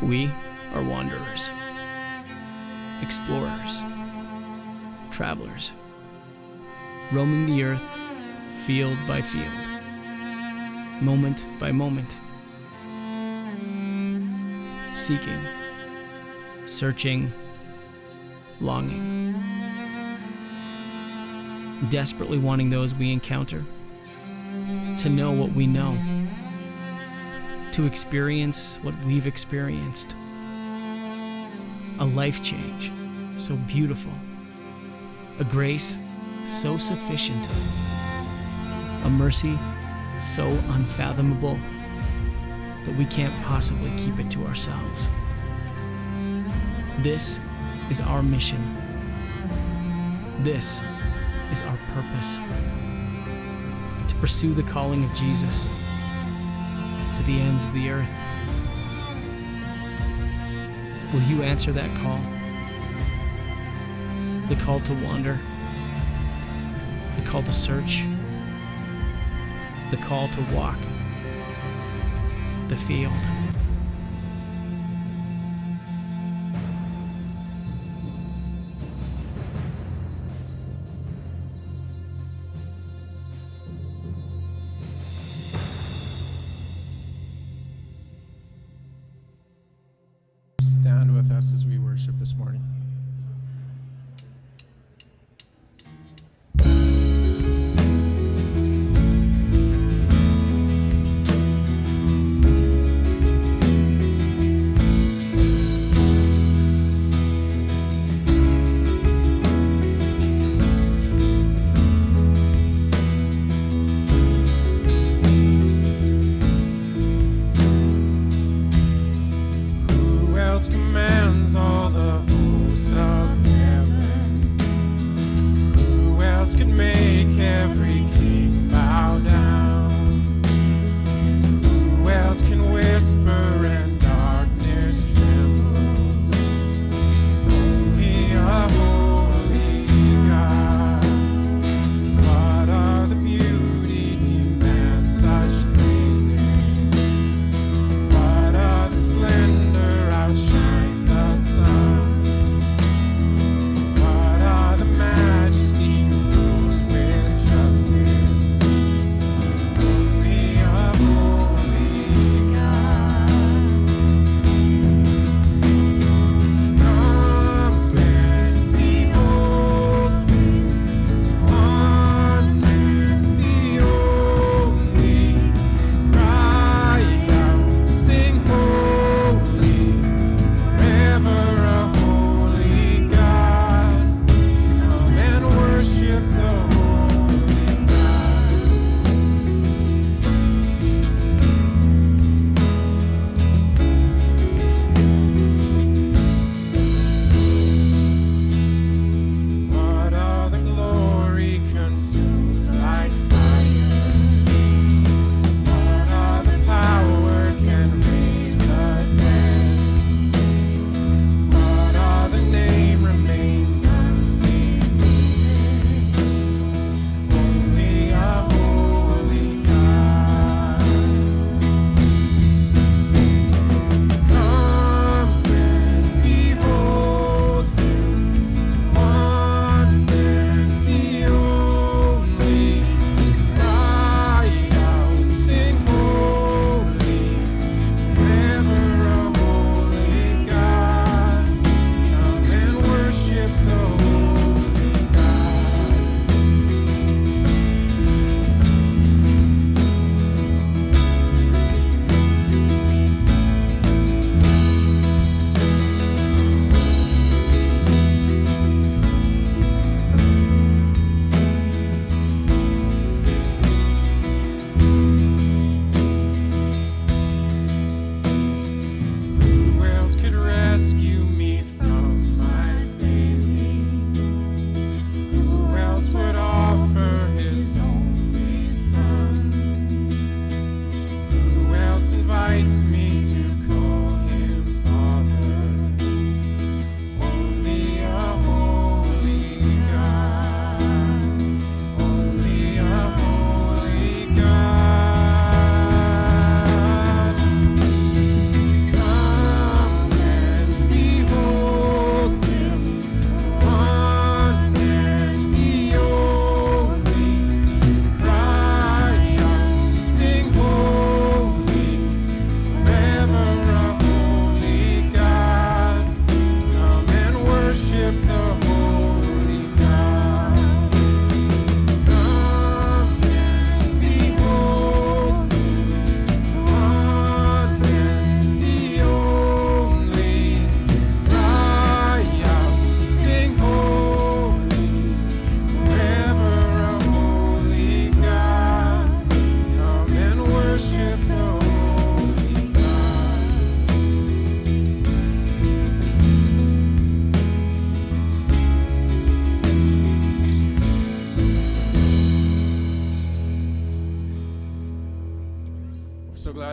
We are wanderers, explorers, travelers, roaming the earth field by field, moment by moment, seeking, searching, longing, desperately wanting those we encounter to know what we know, to experience what we've experienced. A life change so beautiful, a grace so sufficient, a mercy so unfathomable that we can't possibly keep it to ourselves. This is our mission. This is our purpose. To pursue the calling of Jesus to the ends of the earth. Will you answer that call? The call to wander, the call to search, the call to walk the field. Stand with us as we worship this morning.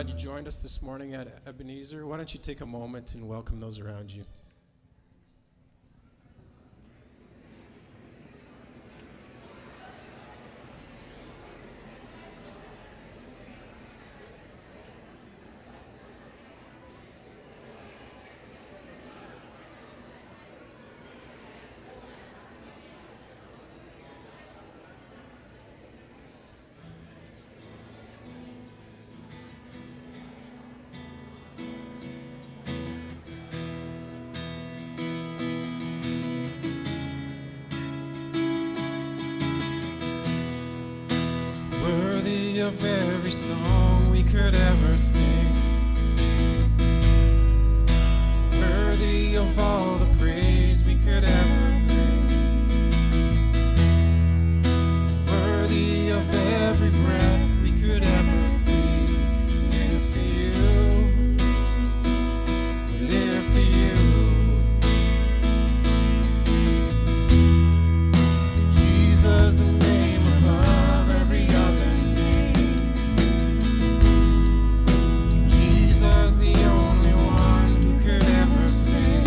glad you joined us this morning at Ebenezer. Why don't you take a moment and welcome those around you? Worthy of every song we could ever sing, worthy of all the praise we could ever bring, worthy of every breath we could ever breathe. Live for you, live for you. Jesus, the name above every other name. Jesus, the only one who could ever save.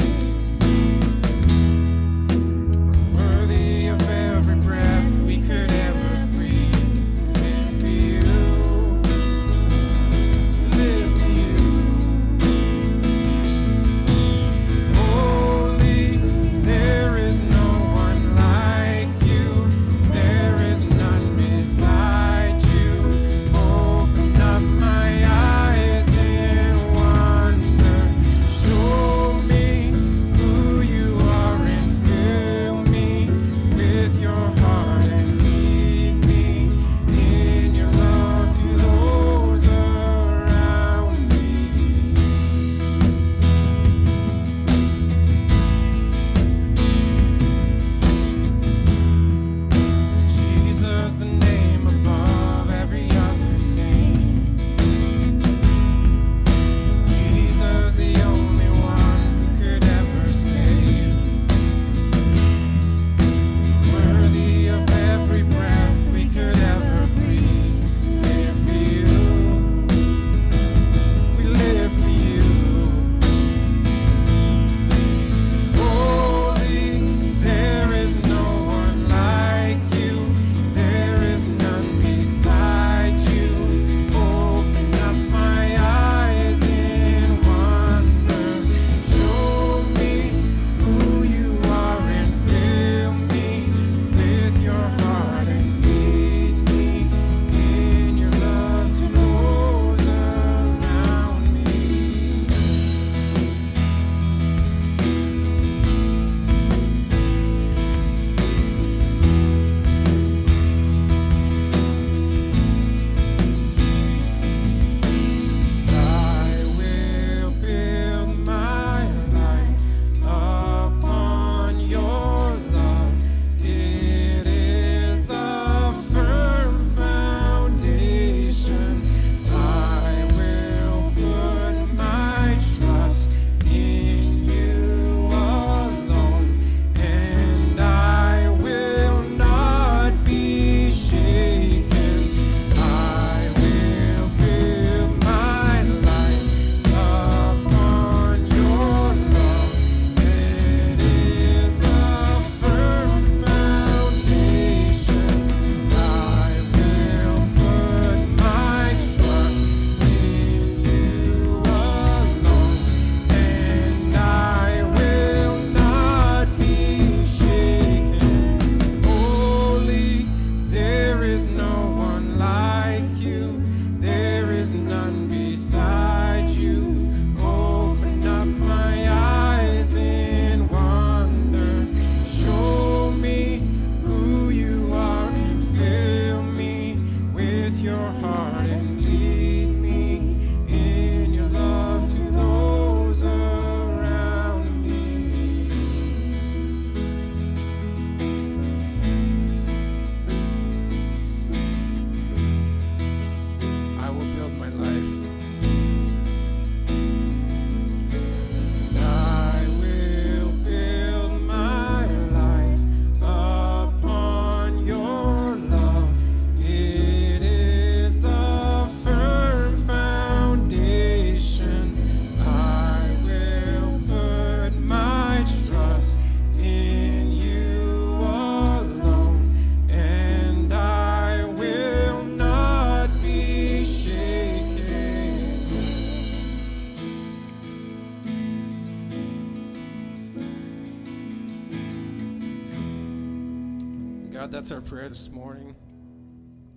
God, that's our prayer this morning.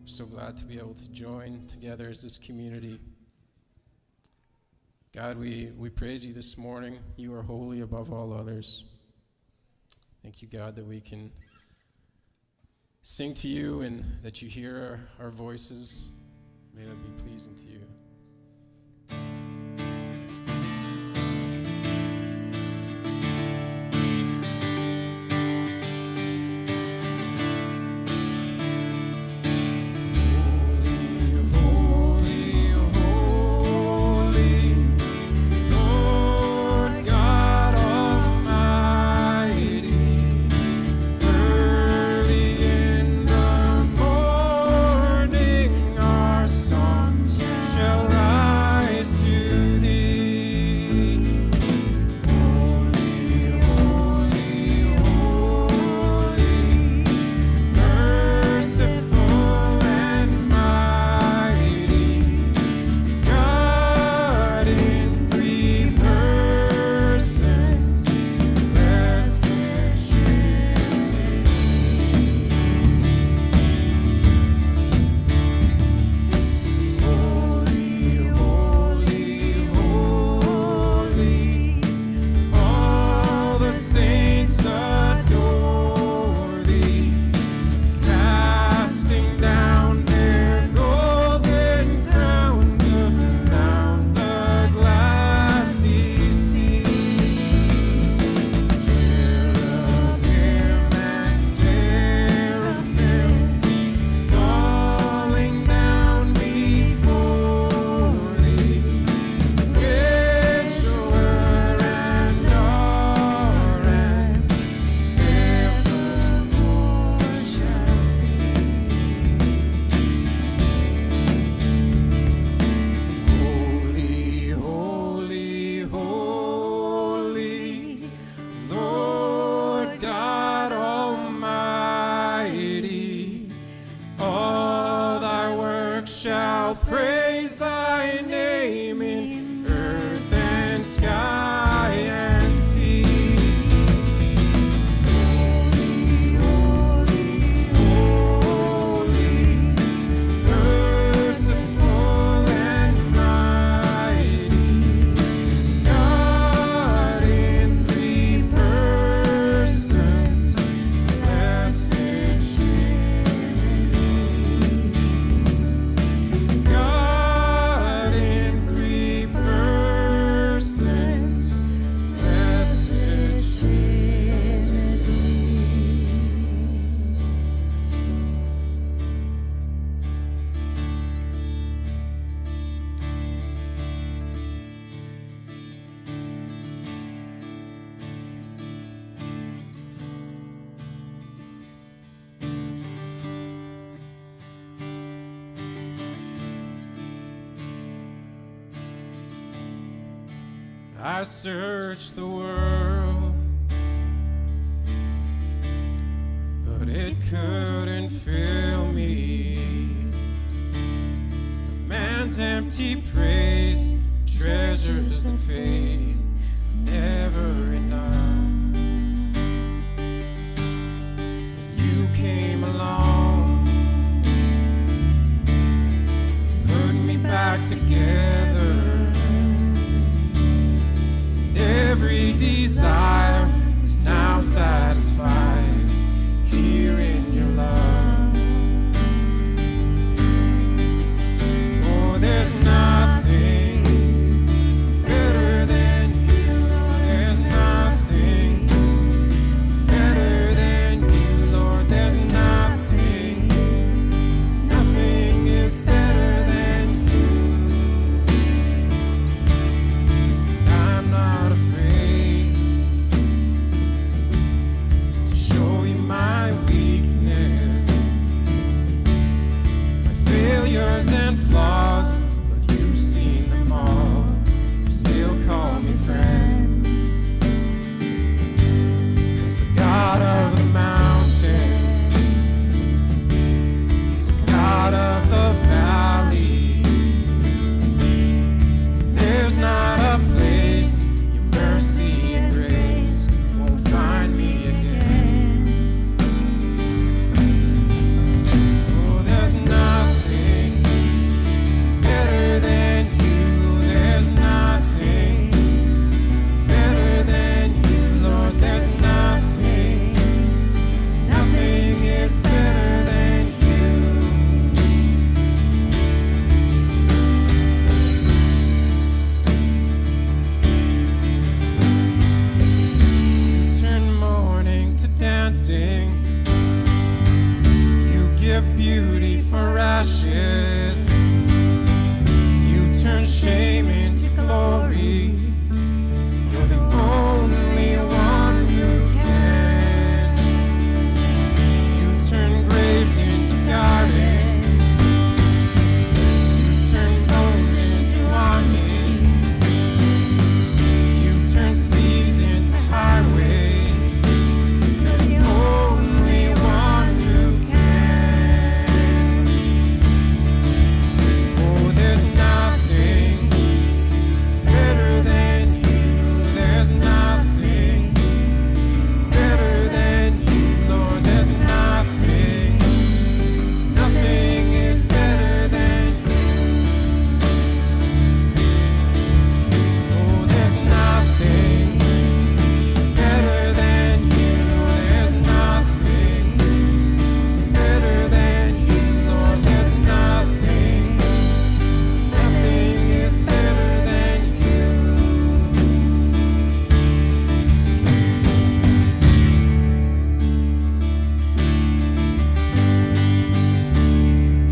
We're so glad to be able to join together as this community. God, we praise you this morning. You are holy above all others. Thank you, God, that we can sing to you and that you hear our voices. May that be pleasing to you. I searched the world, but it couldn't fill me. A man's empty praise, treasures that fade, are never enough. And you came along, put me back together. Every desire is now satisfied here in your love. Oh, there's nothing better than you. There's nothing better than you, Lord. There's nothing is better than you. ashes. You turn shame into glory. You're the only one who can. You turn graves into gardens. You turn bones into armies. You turn seas into highways. You're the only one who can. Oh, there's nothing better than you. There's nothing better than you, Lord. There's nothing. Nothing is better than you. Oh, there's nothing better than you. There's nothing better than you, Lord. There's nothing. Nothing is better than you.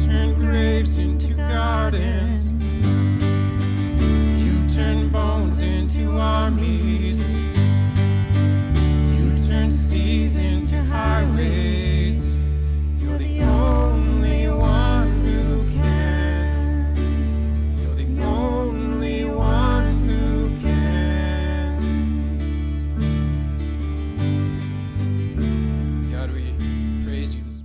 Turn graves into gardens. You turn bones into armies. You turn seas into highways. You're the only one who can. You're the only one who can. God, we praise you this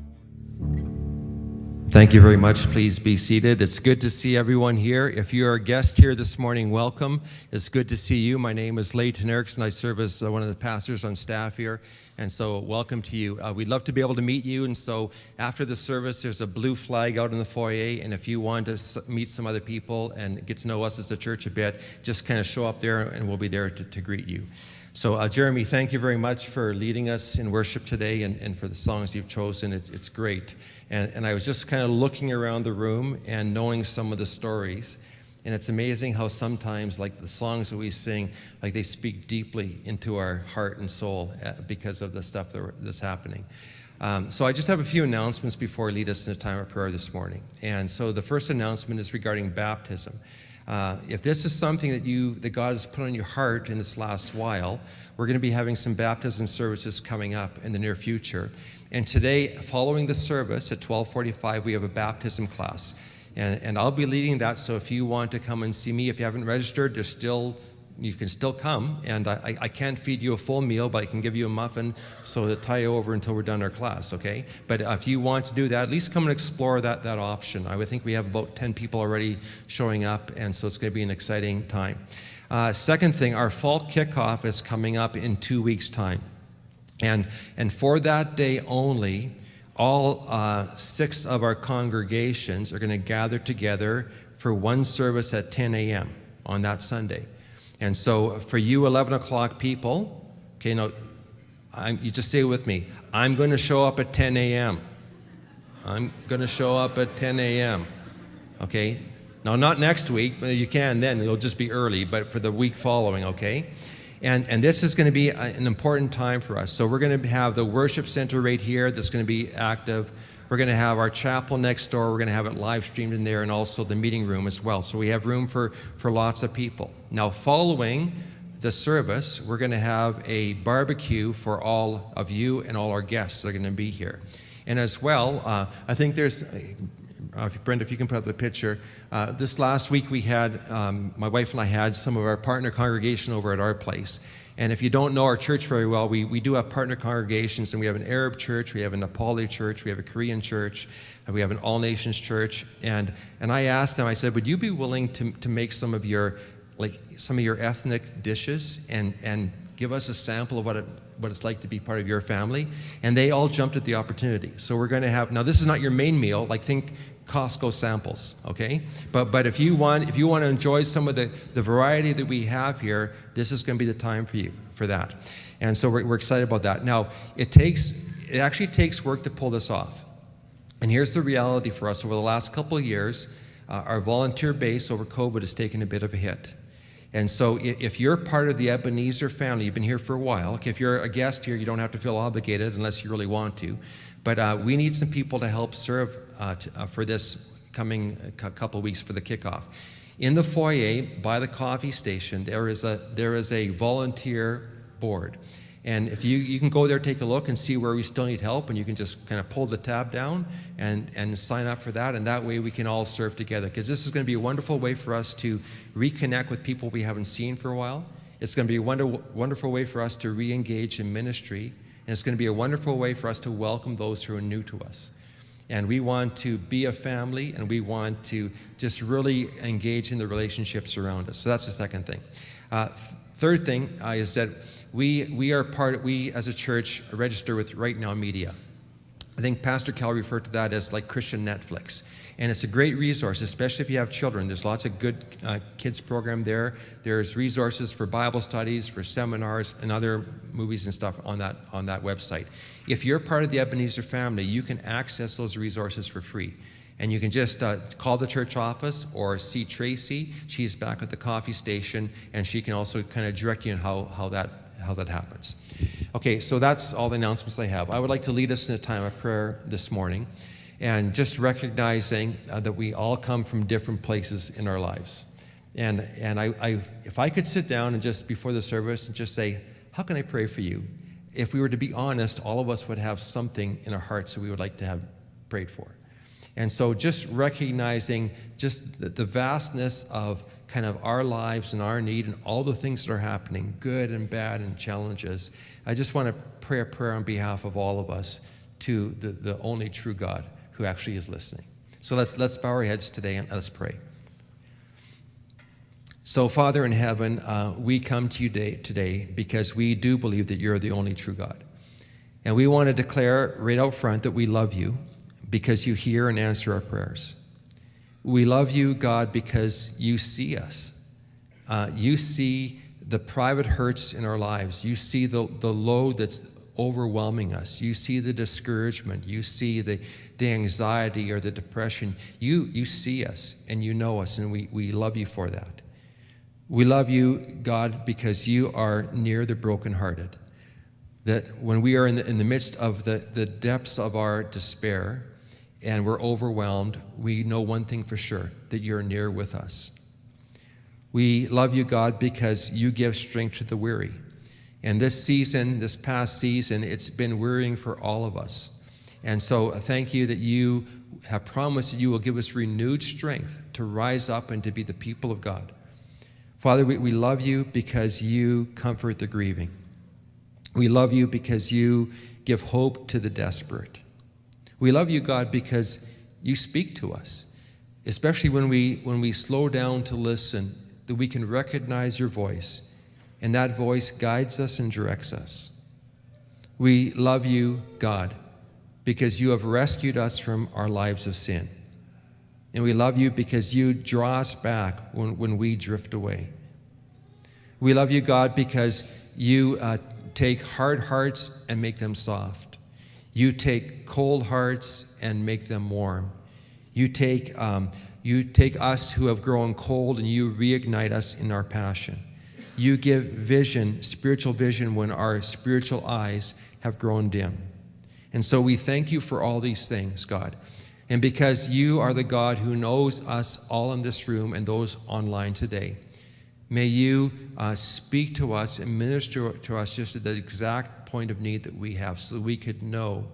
morning. Thank you very much. Please be seated. It's good to see everyone here. If you're a guest here this morning, welcome. It's good to see you. My name is Leighton Erickson. I serve as one of the pastors on staff here, and so welcome to you. We'd love to be able to meet you, and so after the service, there's a blue flag out in the foyer, and if you want to meet some other people and get to know us as a church a bit, just kind of show up there, and we'll be there to greet you. So, Jeremy, thank you very much for leading us in worship today and for the songs you've chosen. It's great. And I was just kind of looking around the room and knowing some of the stories. And it's amazing how sometimes, like the songs that we sing, like they speak deeply into our heart and soul because of the stuff that's happening. So I just have a few announcements before I lead us in a time of prayer this morning. And so the first announcement is regarding baptism. If this is something that God has put on your heart in this last while, we're going to be having some baptism services coming up in the near future. And today, following the service at 12:45, we have a baptism class. And I'll be leading that, so if you want to come and see me, if you haven't registered, you can still come. And I can't feed you a full meal, but I can give you a muffin so to tie you over until we're done our class, okay? But if you want to do that, at least come and explore that option. I would think we have about 10 people already showing up, and so it's going to be an exciting time. Second thing, our fall kickoff is coming up in 2 weeks' time. And for that day only, all 6 of our congregations are going to gather together for one service at 10 a.m. on that Sunday. And so for you 11 o'clock people, okay, now you just say it with me. I'm going to show up at 10 a.m. I'm going to show up at 10 a.m. Okay? Now, not next week, but you can then. It'll just be early, but for the week following, okay? And this is going to be an important time for us. So we're going to have the worship center right here that's going to be active. We're going to have our chapel next door. We're going to have it live streamed in there, and also the meeting room as well. So we have room for lots of people. Now, following the service, we're going to have a barbecue for all of you and all our guests that are going to be here. And as well, I think there's... Brenda, if you can put up the picture. This last week we had, my wife and I had some of our partner congregation over at our place. And if you don't know our church very well, we do have partner congregations, and we have an Arab church, we have a Nepali church, we have a Korean church, and we have an all nations church. And I asked them, I said, would you be willing to make some of your ethnic dishes and give us a sample of what it's like to be part of your family? And they all jumped at the opportunity. So we're going to have, now this is not your main meal, like think Costco samples, okay? But if you want to enjoy some of the variety that we have here, this is going to be the time for you for that. And so we're excited about that. Now, it actually takes work to pull this off. And here's the reality for us. Over the last couple of years, our volunteer base over COVID has taken a bit of a hit. And so if you're part of the Ebenezer family, you've been here for a while. Okay, if you're a guest here, you don't have to feel obligated unless you really want to. But we need some people to help serve for this coming couple weeks for the kickoff. In the foyer by the coffee station, there is a volunteer board. And if you can go there, take a look and see where we still need help, and you can just kind of pull the tab down and sign up for that, and that way we can all serve together. Because this is going to be a wonderful way for us to reconnect with people we haven't seen for a while. It's going to be a wonderful way for us to re-engage in ministry, and it's going to be a wonderful way for us to welcome those who are new to us. And we want to be a family, and we want to just really engage in the relationships around us. So that's the second thing. Third thing is that we as a church register with Right Now Media. I think Pastor Cal referred to that as like Christian Netflix. And it's a great resource, especially if you have children. There's lots of good kids program there. There's resources for Bible studies, for seminars, and other movies and stuff on that website. If you're part of the Ebenezer family, you can access those resources for free. And you can just call the church office or see Tracy. She's back at the coffee station, and she can also kind of direct you on how that happens. Okay, so that's all the announcements I have. I would like to lead us in a time of prayer this morning, and just recognizing that we all come from different places in our lives. And if I could sit down and just before the service and just say, how can I pray for you? If we were to be honest, all of us would have something in our hearts that we would like to have prayed for. And so just recognizing just the vastness of kind of our lives and our need and all the things that are happening, good and bad and challenges, I just want to pray a prayer on behalf of all of us to the only true God who actually is listening. So let's bow our heads today and let's pray. So Father in heaven, we come to you today because we do believe that you're the only true God. And we want to declare right out front that we love you because you hear and answer our prayers. We love you, God, because you see us. You see the private hurts in our lives. You see the load that's overwhelming us. You see the discouragement. You see the anxiety or the depression. You see us and you know us, and we love you for that. We love you, God, because you are near the brokenhearted. That when we are in the midst of the depths of our despair and we're overwhelmed, we know one thing for sure, that you're near with us. We love you, God, because you give strength to the weary. And this past season, it's been wearying for all of us. And so thank you that you have promised that you will give us renewed strength to rise up and to be the people of God. Father, we love you because you comfort the grieving. We love you because you give hope to the desperate. We love you, God, because you speak to us, especially when we slow down to listen, that we can recognize your voice, and that voice guides us and directs us. We love you, God, because you have rescued us from our lives of sin. And we love you because you draw us back when we drift away. We love you, God, because you take hard hearts and make them soft. You take cold hearts and make them warm. You take us who have grown cold and you reignite us in our passion. You give vision, spiritual vision, when our spiritual eyes have grown dim. And so we thank you for all these things, God. And because you are the God who knows us all in this room and those online today, may you speak to us and minister to us just at the exact point of need that we have, so that we could know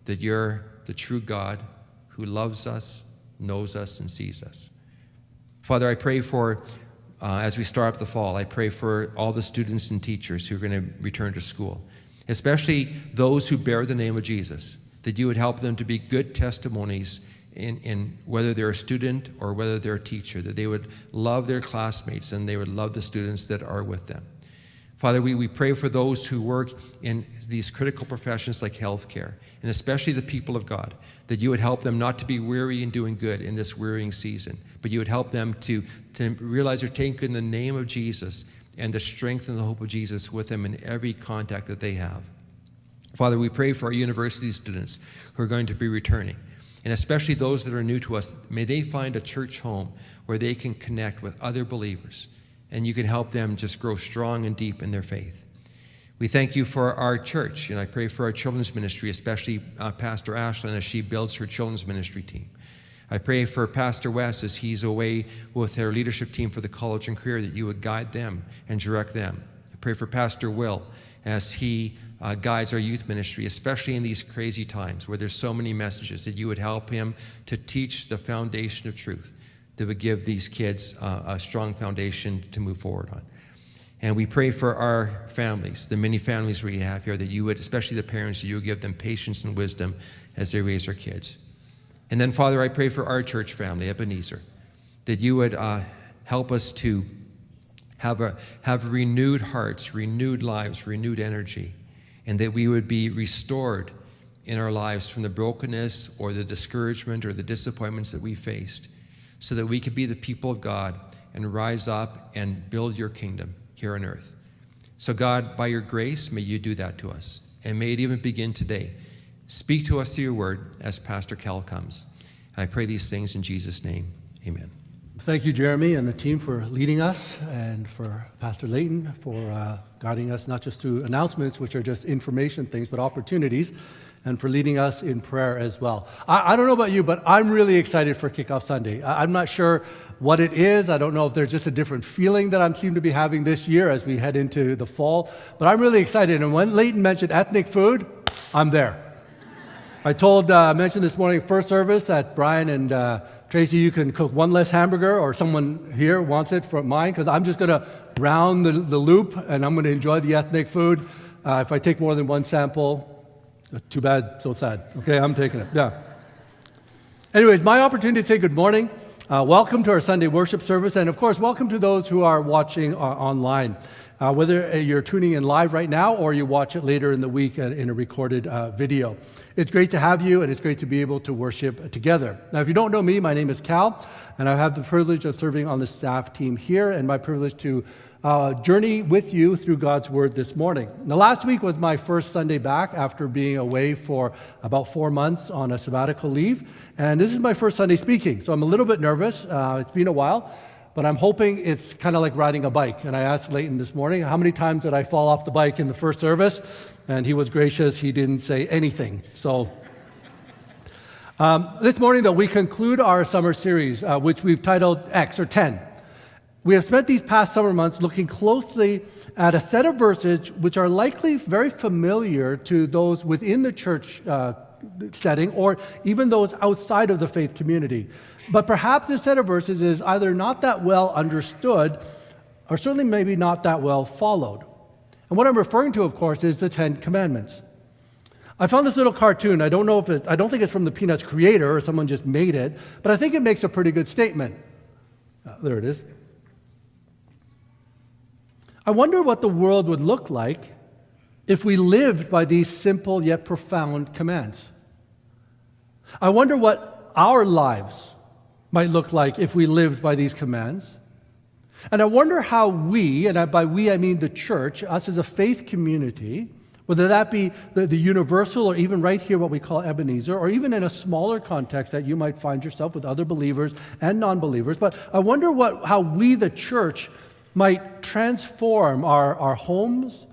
that you're the true God who loves us, knows us, and sees us. Father, I pray for, as we start up the fall, I pray for all the students and teachers who are going to return to school, especially those who bear the name of Jesus, that you would help them to be good testimonies in whether they're a student or whether they're a teacher, that they would love their classmates and they would love the students that are with them. Father, we pray for those who work in these critical professions like healthcare, and especially the people of God, that you would help them not to be weary in doing good in this wearying season, but you would help them to realize they're taking the name of Jesus and the strength and the hope of Jesus with them in every contact that they have. Father, we pray for our university students who are going to be returning, and especially those that are new to us. May they find a church home where they can connect with other believers, and you can help them just grow strong and deep in their faith. We thank you for our church, and I pray for our children's ministry, especially Pastor Ashlyn as she builds her children's ministry team. I pray for Pastor Wes as he's away with their leadership team for the college and career, that you would guide them and direct them. I pray for Pastor Will as he guides our youth ministry, especially in these crazy times where there's so many messages, that you would help him to teach the foundation of truth that would give these kids a strong foundation to move forward on. And we pray for our families, the many families we have here, that you would, especially the parents, that you would give them patience and wisdom as they raise their kids. And then, Father, I pray for our church family, Ebenezer, that you would help us to have renewed hearts, renewed lives, renewed energy, and that we would be restored in our lives from the brokenness or the discouragement or the disappointments that we faced, so that we could be the people of God and rise up and build your kingdom here on earth. So God, by your grace, may you do that to us, and may it even begin today. Speak to us through your word as Pastor Cal comes. And I pray these things in Jesus' name. Amen. Thank you, Jeremy, and the team for leading us, and for Pastor Layton for guiding us not just through announcements, which are just information things, but opportunities, and for leading us in prayer as well. I don't know about you, but I'm really excited for Kickoff Sunday. I'm not sure what it is. I don't know if there's just a different feeling that I seem to be having this year as we head into the fall, but I'm really excited. And when Layton mentioned ethnic food, I'm there. I mentioned this morning, first service, that Brian and Tracy, you can cook one less hamburger, or someone here wants it from mine, because I'm just going to round the loop, and I'm going to enjoy the ethnic food. If I take more than one sample, too bad, so sad. Okay, I'm taking it, yeah. Anyways, my opportunity to say good morning. Welcome to our Sunday worship service, and of course, welcome to those who are watching online. Whether you're tuning in live right now or you watch it later in the week in a recorded video. It's great to have you, and it's great to be able to worship together. Now, if you don't know me, my name is Cal, and I have the privilege of serving on the staff team here, and my privilege to journey with you through God's Word this morning. Now, last week was my first Sunday back after being away for about 4 months on a sabbatical leave, and this is my first Sunday speaking, so I'm a little bit nervous. It's been a while. But I'm hoping it's kind of like riding a bike. And I asked Layton this morning, how many times did I fall off the bike in the first service? And he was gracious. He didn't say anything. So this morning, though, we conclude our summer series, which we've titled X, or 10. We have spent these past summer months looking closely at a set of verses which are likely very familiar to those within the church setting, or even those outside of the faith community. But perhaps this set of verses is either not that well understood, or certainly maybe not that well followed. And what I'm referring to, of course, is the Ten Commandments. I found this little cartoon. I don't think it's from the Peanuts creator, or someone just made it, but I think it makes a pretty good statement. There it is. I wonder what the world would look like if we lived by these simple yet profound commands. I wonder what our lives might look like if we lived by these commands. And I wonder how we, and by we I mean the church, us as a faith community, whether that be the universal, or even right here what we call Ebenezer, or even in a smaller context that you might find yourself with other believers and non-believers, but I wonder how we, the church, might transform our homes,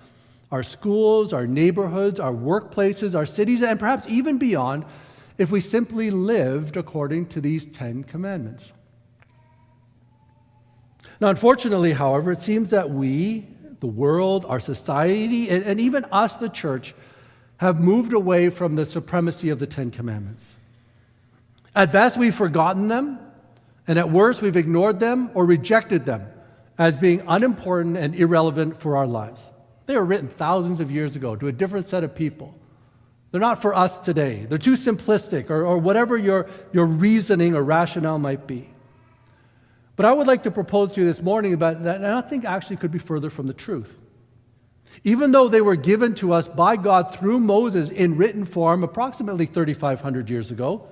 our schools, our neighborhoods, our workplaces, our cities, and perhaps even beyond, if we simply lived according to these 10 commandments. Now, unfortunately, however, it seems that we, the world, our society, and even us, the church, have moved away from the supremacy of the 10 commandments. At best, we've forgotten them, and at worst, we've ignored them or rejected them as being unimportant and irrelevant for our lives. They were written thousands of years ago to a different set of people. They're not for us today. They're too simplistic, or whatever your reasoning or rationale might be. But I would like to propose to you this morning about that, and I think actually could be further from the truth. Even though they were given to us by God through Moses in written form approximately 3,500 years ago.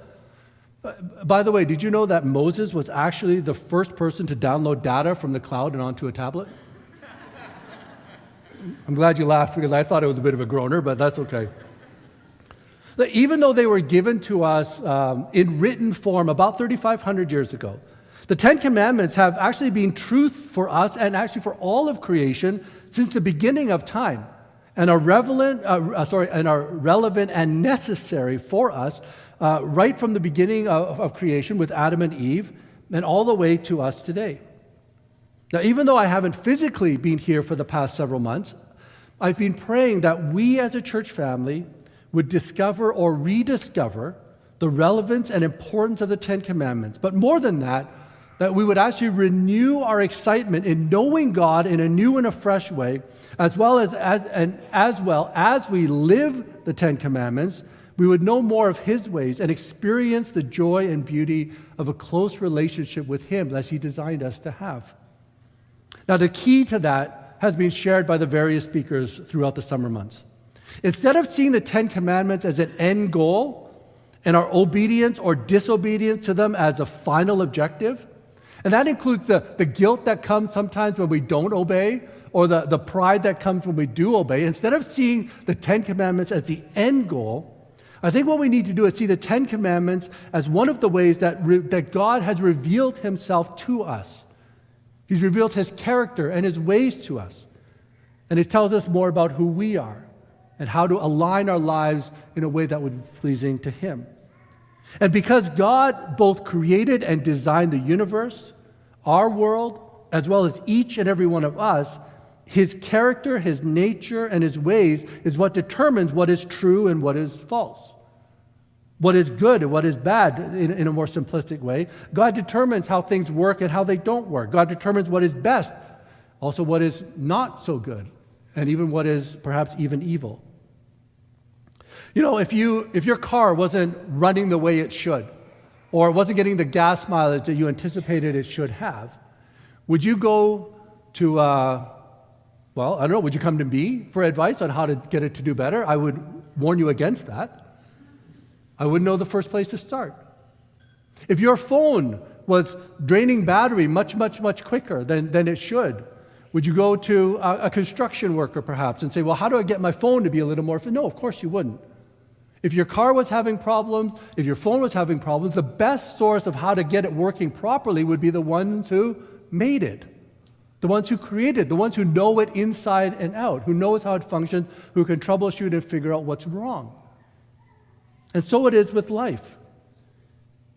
By the way, did you know that Moses was actually the first person to download data from the cloud and onto a tablet? I'm glad you laughed, because I thought it was a bit of a groaner, but that's okay. Even though they were given to us in written form about 3,500 years ago, the Ten Commandments have actually been truth for us, and actually for all of creation, since the beginning of time, and are relevant and necessary for us right from the beginning of creation with Adam and Eve, and all the way to us today. Now, even though I haven't physically been here for the past several months, I've been praying that we as a church family would discover or rediscover the relevance and importance of the Ten Commandments. But more than that, that we would actually renew our excitement in knowing God in a new and a fresh way, as well as we live the Ten Commandments, we would know more of His ways and experience the joy and beauty of a close relationship with Him as He designed us to have. Now, the key to that has been shared by the various speakers throughout the summer months. Instead of seeing the Ten Commandments as an end goal and our obedience or disobedience to them as a final objective, and that includes the guilt that comes sometimes when we don't obey, or the pride that comes when we do obey. Instead of seeing the Ten Commandments as the end goal, I think what we need to do is see the Ten Commandments as one of the ways that God has revealed Himself to us. He's revealed His character and His ways to us. And it tells us more about who we are and how to align our lives in a way that would be pleasing to Him. And because God both created and designed the universe, our world, as well as each and every one of us, His character, His nature, and His ways is what determines what is true and what is false, what is good and what is bad in a more simplistic way. God determines how things work and how they don't work. God determines what is best, also what is not so good, and even what is perhaps even evil. You know, if your car wasn't running the way it should, or wasn't getting the gas mileage that you anticipated it should have, would you go to, would you come to me for advice on how to get it to do better? I would warn you against that. I wouldn't know the first place to start. If your phone was draining battery much, much, much quicker than it should, would you go to a construction worker perhaps and say, well, how do I get my phone to be a little more? No, of course you wouldn't. If your car was having problems, if your phone was having problems, the best source of how to get it working properly would be the ones who made it, the ones who created it, the ones who know it inside and out, who knows how it functions, who can troubleshoot and figure out what's wrong. And so it is with life.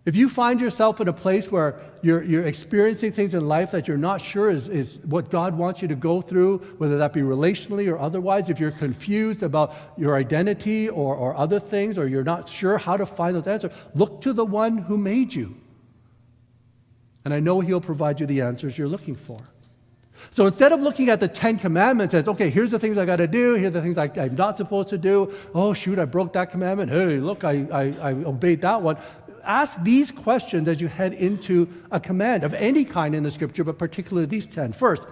If you find yourself in a place where you're experiencing things in life that you're not sure is what God wants you to go through, whether that be relationally or otherwise, if you're confused about your identity or other things, or you're not sure how to find those answers, look to the one who made you. And I know He'll provide you the answers you're looking for. So instead of looking at the Ten Commandments as, okay, here's the things I got to do, here are the things I'm not supposed to do, oh shoot, I broke that commandment, hey, look, I obeyed that one. Ask these questions as you head into a command of any kind in the Scripture, but particularly these 10. First,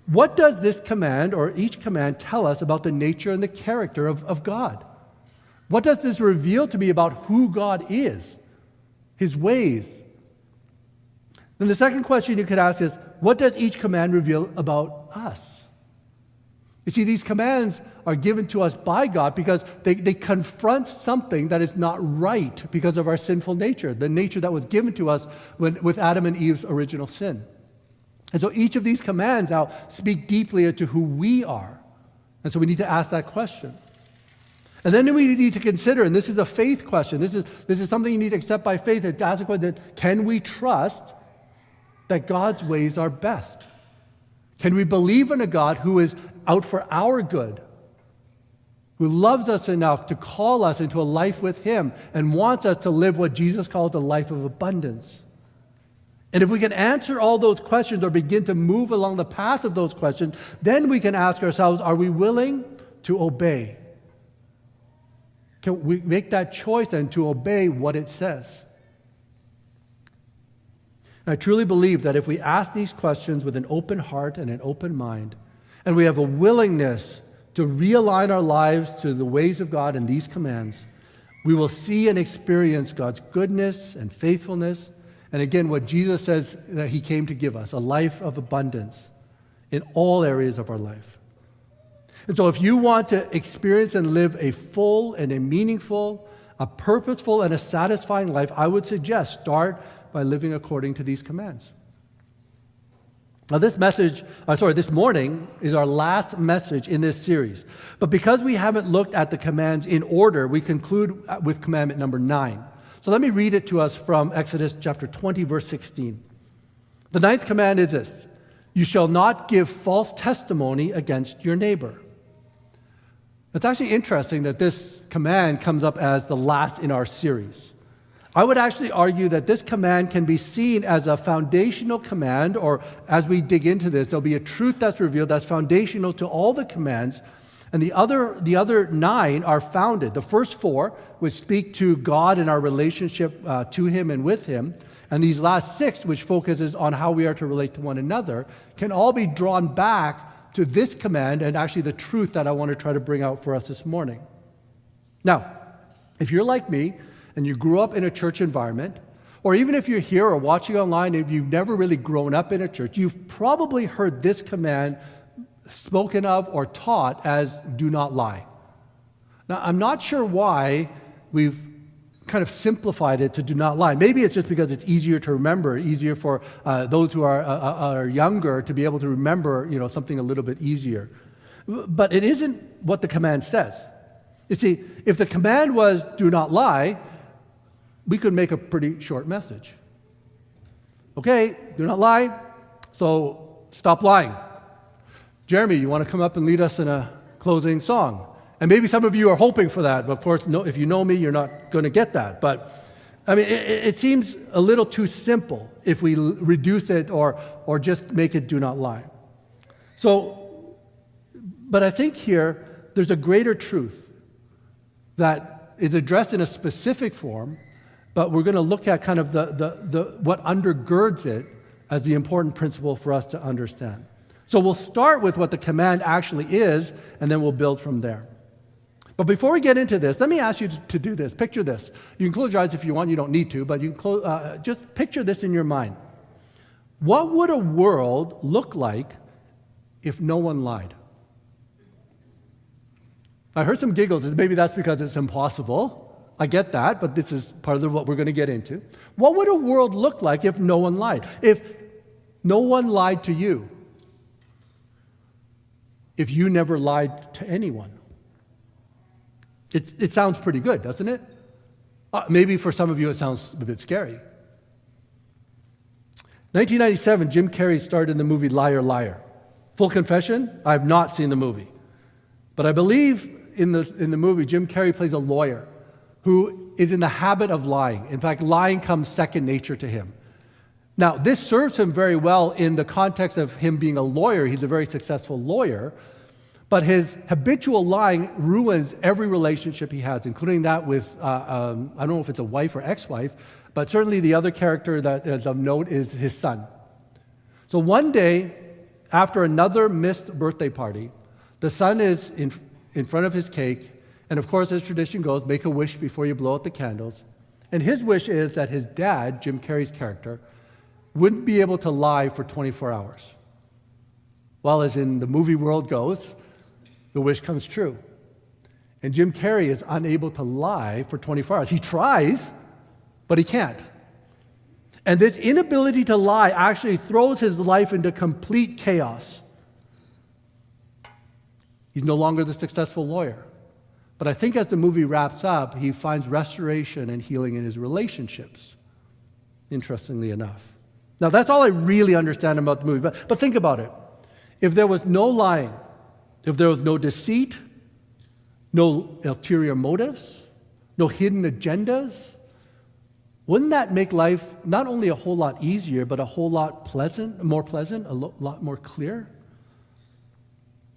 what does this command or each command tell us about the nature and the character of God? What does this reveal to me about who God is, His ways? Then the second question you could ask is, what does each command reveal about us? You see, these commands are given to us by God because they confront something that is not right because of our sinful nature, the nature that was given to us with Adam and Eve's original sin. And so each of these commands now speak deeply into who we are. And so we need to ask that question. And then we need to consider, and this is a faith question, this is something you need to accept by faith, to ask the question, can we trust that God's ways are best? Can we believe in a God who is out for our good, who loves us enough to call us into a life with Him and wants us to live what Jesus called a life of abundance? And if we can answer all those questions or begin to move along the path of those questions, then we can ask ourselves, are we willing to obey? Can we make that choice and to obey what it says? And I truly believe that if we ask these questions with an open heart and an open mind, and we have a willingness to realign our lives to the ways of God and these commands, we will see and experience God's goodness and faithfulness, and again, what Jesus says that He came to give us, a life of abundance in all areas of our life. And so if you want to experience and live a full and a meaningful, a purposeful and a satisfying life, I would suggest start by living according to these commands. Now this morning is our last message in this series. But because we haven't looked at the commands in order, we conclude with commandment number 9. So let me read it to us from Exodus chapter 20, verse 16. The ninth command is this: you shall not give false testimony against your neighbor. It's actually interesting that this command comes up as the last in our series. I would actually argue that this command can be seen as a foundational command, or as we dig into this, there'll be a truth that's revealed that's foundational to all the commands, and the other 9 are founded. The first 4, which speak to God and our relationship to Him and with Him, and these last 6, which focuses on how we are to relate to one another, can all be drawn back to this command and actually the truth that I want to try to bring out for us this morning. Now, if you're like me, and you grew up in a church environment, or even if you're here or watching online, if you've never really grown up in a church, you've probably heard this command spoken of or taught as do not lie. Now, I'm not sure why we've kind of simplified it to do not lie. Maybe it's just because it's easier to remember, easier for those who are younger to be able to remember, something a little bit easier. But it isn't what the command says. You see, if the command was do not lie, we could make a pretty short message. Okay, do not lie, so stop lying. Jeremy, you want to come up and lead us in a closing song? And maybe some of you are hoping for that, but of course, no, if you know me, you're not going to get that. But, I mean, it seems a little too simple if we reduce it or just make it do not lie. So, but I think here, there's a greater truth that is addressed in a specific form, but we're going to look at kind of the what undergirds it as the important principle for us to understand. So we'll start with what the command actually is, and then we'll build from there. But before we get into this, let me ask you to do this. Picture this. You can close your eyes if you want. You don't need to, but you can just picture this in your mind. What would a world look like if no one lied? I heard some giggles. Maybe that's because it's impossible. I get that, but this is part of what we're going to get into. What would a world look like if no one lied? If no one lied to you? If you never lied to anyone? It sounds pretty good, doesn't it? Maybe for some of you it sounds a bit scary. 1997, Jim Carrey starred in the movie Liar, Liar. Full confession, I have not seen the movie. But I believe in the movie, Jim Carrey plays a lawyer who is in the habit of lying. In fact, lying comes second nature to him. Now, this serves him very well in the context of him being a lawyer. He's a very successful lawyer, but his habitual lying ruins every relationship he has, including that with, I don't know if it's a wife or ex-wife, but certainly the other character that is of note is his son. So one day, after another missed birthday party, the son is in front of his cake, and of course, as tradition goes, make a wish before you blow out the candles. And his wish is that his dad, Jim Carrey's character, wouldn't be able to lie for 24 hours. Well, as in the movie world goes, the wish comes true. And Jim Carrey is unable to lie for 24 hours. He tries, but he can't. And this inability to lie actually throws his life into complete chaos. He's no longer the successful lawyer. But I think as the movie wraps up, he finds restoration and healing in his relationships, interestingly enough. Now, that's all I really understand about the movie. But think about it. If there was no lying, if there was no deceit, no ulterior motives, no hidden agendas, wouldn't that make life not only a whole lot easier, but a whole lot more pleasant, a lot more clear?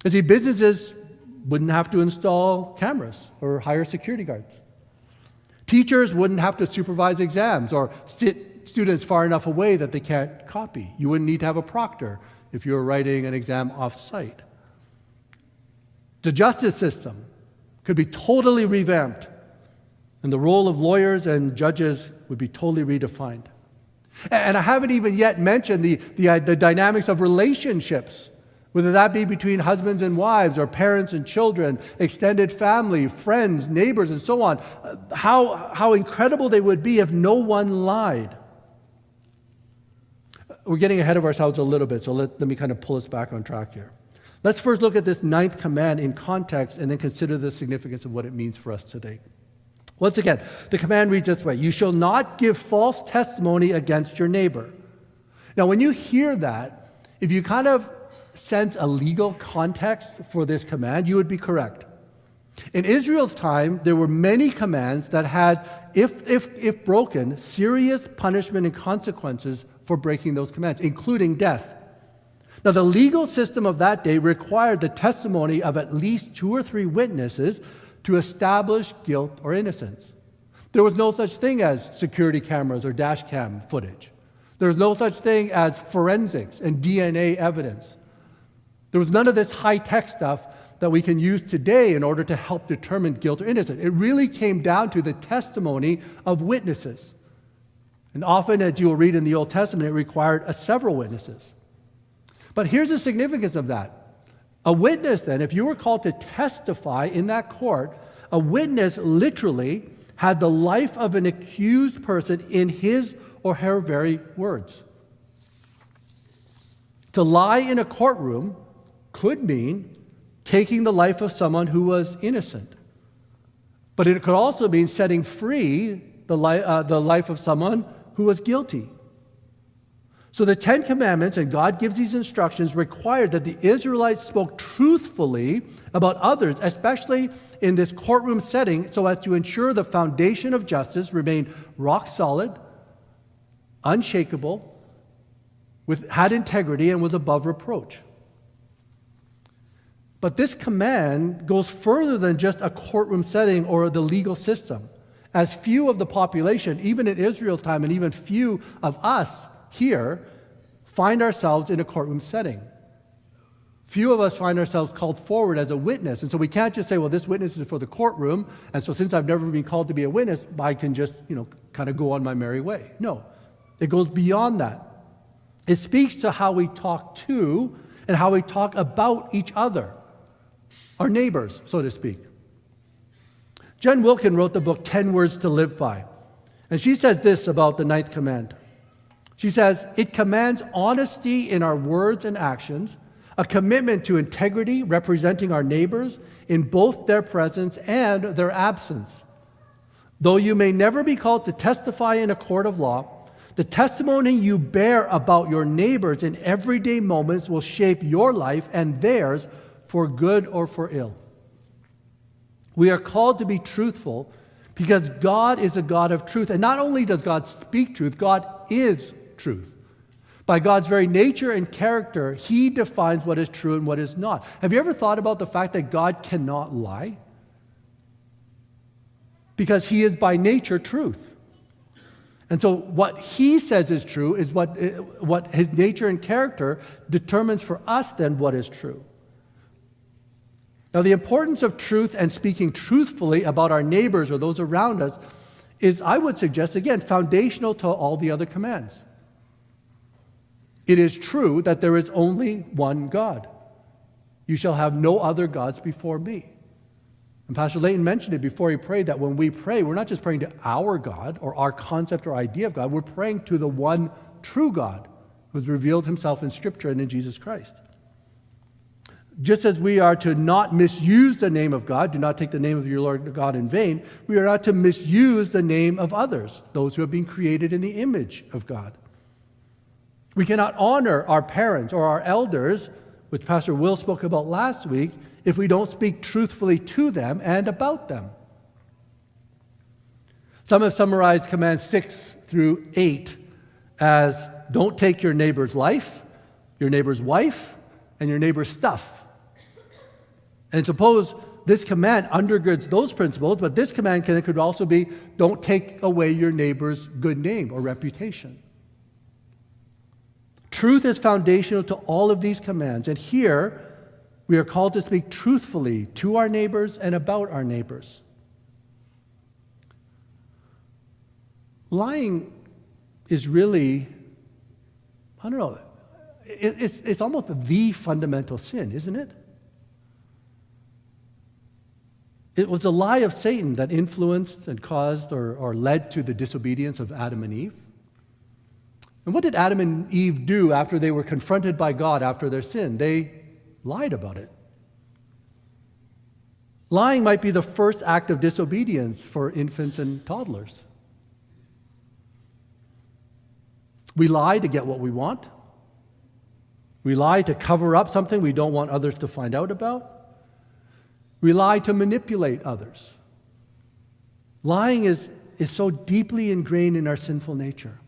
You see, businesses wouldn't have to install cameras or hire security guards. Teachers wouldn't have to supervise exams or sit students far enough away that they can't copy. You wouldn't need to have a proctor if you were writing an exam off-site. The justice system could be totally revamped, and the role of lawyers and judges would be totally redefined. And I haven't even yet mentioned the dynamics of relationships, whether that be between husbands and wives or parents and children, extended family, friends, neighbors, and so on. How incredible they would be if no one lied. We're getting ahead of ourselves a little bit, so let me kind of pull us back on track here. Let's first look at this ninth command in context and then consider the significance of what it means for us today. Once again, the command reads this way: you shall not give false testimony against your neighbor. Now, when you hear that, if you kind of sense a legal context for this command, you would be correct. In Israel's time, there were many commands that had, if broken, serious punishment and consequences for breaking those commands, including death. Now, the legal system of that day required the testimony of at least 2 or 3 witnesses to establish guilt or innocence. There was no such thing as security cameras or dash cam footage. There was no such thing as forensics and DNA evidence. There was none of this high-tech stuff that we can use today in order to help determine guilt or innocence. It really came down to the testimony of witnesses. And often, as you will read in the Old Testament, it required several witnesses. But here's the significance of that. A witness, then, if you were called to testify in that court, a witness literally had the life of an accused person in his or her very words. To lie in a courtroom could mean taking the life of someone who was innocent. But it could also mean setting free the life of someone who was guilty. So the 10 Commandments, and God gives these instructions, required that the Israelites spoke truthfully about others, especially in this courtroom setting, so as to ensure the foundation of justice remained rock solid, unshakable, had integrity, and was above reproach. But this command goes further than just a courtroom setting or the legal system, as few of the population, even in Israel's time, and even few of us here, find ourselves in a courtroom setting. Few of us find ourselves called forward as a witness. And so we can't just say, well, this witness is for the courtroom, and so since I've never been called to be a witness, I can just, kind of go on my merry way. No, it goes beyond that. It speaks to how we talk to and how we talk about each other, our neighbors, so to speak. Jen Wilkin wrote the book 10 Words to Live By. And she says this about the 9th command. She says, it commands honesty in our words and actions, a commitment to integrity representing our neighbors in both their presence and their absence. Though you may never be called to testify in a court of law, the testimony you bear about your neighbors in everyday moments will shape your life and theirs for good or for ill. We are called to be truthful because God is a God of truth. And not only does God speak truth, God is truth. By God's very nature and character, He defines what is true and what is not. Have you ever thought about the fact that God cannot lie? Because He is by nature truth. And so what He says is true is what His nature and character determines for us then what is true. Now, the importance of truth and speaking truthfully about our neighbors or those around us is, I would suggest, again, foundational to all the other commands. It is true that there is only one God. You shall have no other gods before me. And Pastor Layton mentioned it before he prayed, that when we pray, we're not just praying to our God or our concept or idea of God, we're praying to the one true God who has revealed Himself in Scripture and in Jesus Christ. Just as we are to not misuse the name of God, do not take the name of your Lord God in vain, we are not to misuse the name of others, those who have been created in the image of God. We cannot honor our parents or our elders, which Pastor Will spoke about last week, if we don't speak truthfully to them and about them. Some have summarized commands 6 through 8 as don't take your neighbor's life, your neighbor's wife, and your neighbor's stuff. And suppose this command undergirds those principles, but this command could also be don't take away your neighbor's good name or reputation. Truth is foundational to all of these commands, and here we are called to speak truthfully to our neighbors and about our neighbors. Lying is really, it's almost the fundamental sin, isn't it? It was a lie of Satan that influenced and caused or led to the disobedience of Adam and Eve. And what did Adam and Eve do after they were confronted by God after their sin? They lied about it. Lying might be the first act of disobedience for infants and toddlers. We lie to get what we want. We lie to cover up something we don't want others to find out about. We lie to manipulate others. Lying is so deeply ingrained in our sinful nature.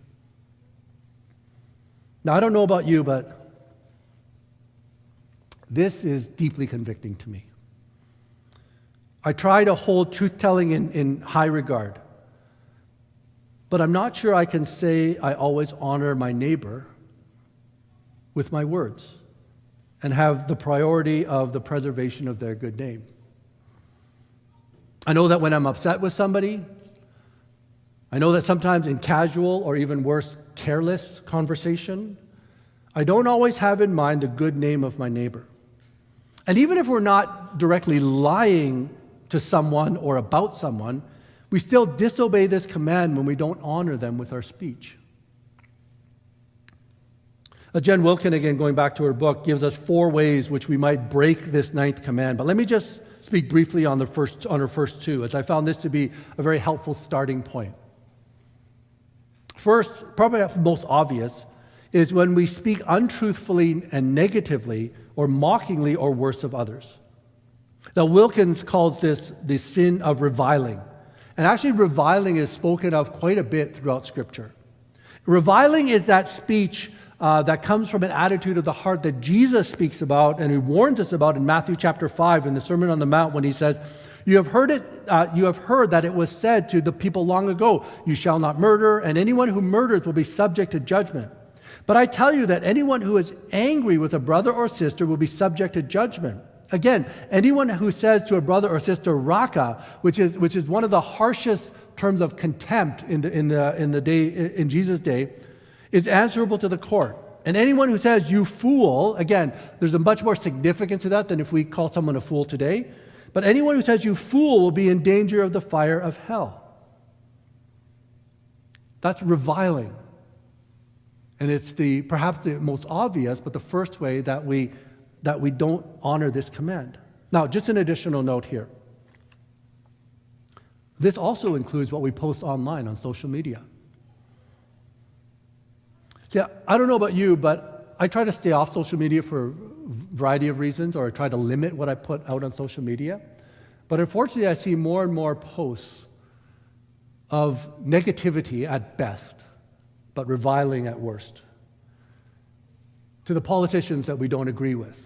Now, I don't know about you, but this is deeply convicting to me. I try to hold truth-telling in high regard, but I'm not sure I can say I always honor my neighbor with my words and have the priority of the preservation of their good name. I know that when I'm upset with somebody, I know that sometimes in casual or even worse, careless conversation, I don't always have in mind the good name of my neighbor. And even if we're not directly lying to someone or about someone, we still disobey this command when we don't honor them with our speech. Jen Wilkin, again, going back to her book, gives us 4 ways which we might break this 9th command. But let me just speak briefly on her first 2, as I found this to be a very helpful starting point. First, probably most obvious, is when we speak untruthfully and negatively or mockingly or worse of others. Now, Wilkins calls this the sin of reviling. And actually, reviling is spoken of quite a bit throughout Scripture. Reviling is that speech that comes from an attitude of the heart that Jesus speaks about and he warns us about in Matthew chapter 5 in the Sermon on the Mount when he says, You have heard that it was said to the people long ago, you shall not murder, and anyone who murders will be subject to judgment. But I tell you that anyone who is angry with a brother or sister will be subject to judgment. Again, anyone who says to a brother or sister, raka, which is one of the harshest terms of contempt in Jesus' day, is answerable to the court. And anyone who says, you fool, again, there's a much more significance to that than if we call someone a fool today. But anyone who says, you fool, will be in danger of the fire of hell. That's reviling. And it's perhaps the most obvious, but the first way that we don't honor this command. Now, just an additional note here. This also includes what we post online on social media. See, I don't know about you, but I try to stay off social media for a variety of reasons, or I try to limit what I put out on social media. But unfortunately, I see more and more posts of negativity at best, but reviling at worst, to the politicians that we don't agree with,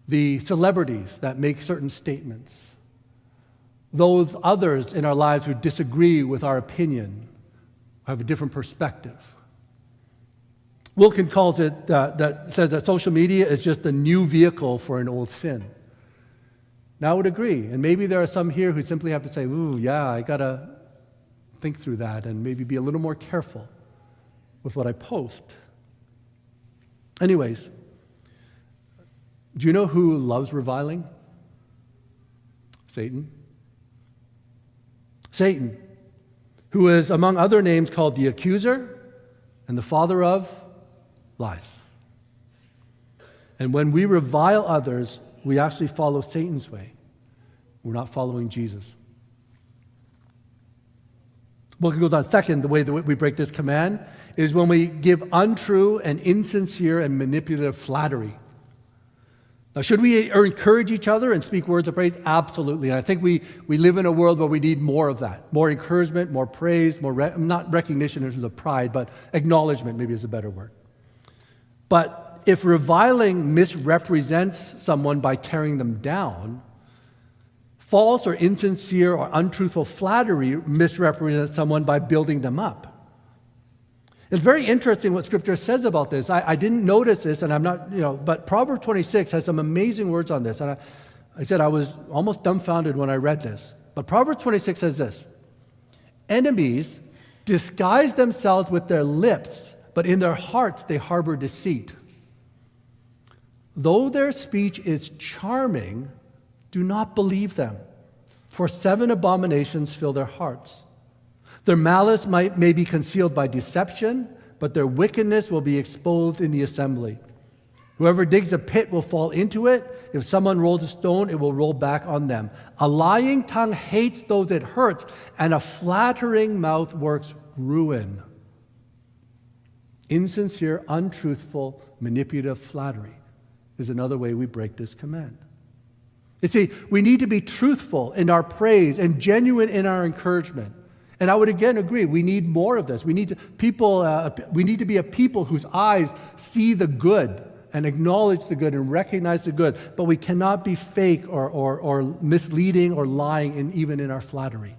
the celebrities that make certain statements, those others in our lives who disagree with our opinion, have a different perspective. Wilkin calls it, says that social media is just a new vehicle for an old sin. Now I would agree, and maybe there are some here who simply have to say, ooh, yeah, I got to think through that and maybe be a little more careful with what I post. Anyways, do you know who loves reviling? Satan. Satan, who is, among other names, called the accuser and the father of lies. And when we revile others, we actually follow Satan's way. We're not following Jesus. Well, it goes on. Second, the way that we break this command is when we give untrue and insincere and manipulative flattery. Now, should we encourage each other and speak words of praise? Absolutely. And I think we live in a world where we need more of that. More encouragement, more praise, not recognition in terms of pride, but acknowledgement maybe is a better word. But if reviling misrepresents someone by tearing them down, false or insincere or untruthful flattery misrepresents someone by building them up. It's very interesting what Scripture says about this. I didn't notice this, and I'm not, but Proverbs 26 has some amazing words on this. And I said I was almost dumbfounded when I read this. But Proverbs 26 says this: enemies disguise themselves with their lips, but in their hearts they harbor deceit. Though their speech is charming, do not believe them, for 7 abominations fill their hearts. Their malice may be concealed by deception, but their wickedness will be exposed in the assembly. Whoever digs a pit will fall into it. If someone rolls a stone, it will roll back on them. A lying tongue hates those it hurts, and a flattering mouth works ruin. Insincere, untruthful, manipulative flattery is another way we break this command. You see, we need to be truthful in our praise and genuine in our encouragement. And I would again agree, we need more of this. We need to be a people whose eyes see the good and acknowledge the good and recognize the good, but we cannot be fake or misleading or lying even in our flattery.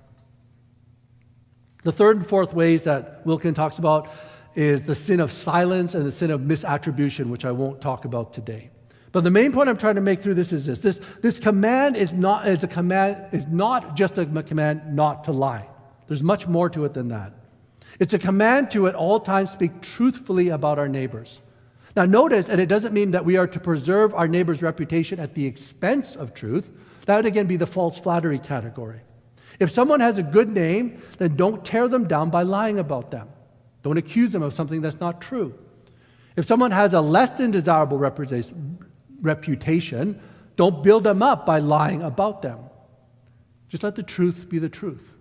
The third and fourth ways that Wilkin talks about is the sin of silence and the sin of misattribution, which I won't talk about today. But the main point I'm trying to make through this is this. This command is not just a command not to lie. There's much more to it than that. It's a command to at all times speak truthfully about our neighbors. Now notice, and it doesn't mean that we are to preserve our neighbor's reputation at the expense of truth. That would again be the false flattery category. If someone has a good name, then don't tear them down by lying about them. Don't accuse them of something that's not true. If someone has a less than desirable reputation, don't build them up by lying about them. Just let the truth be the truth.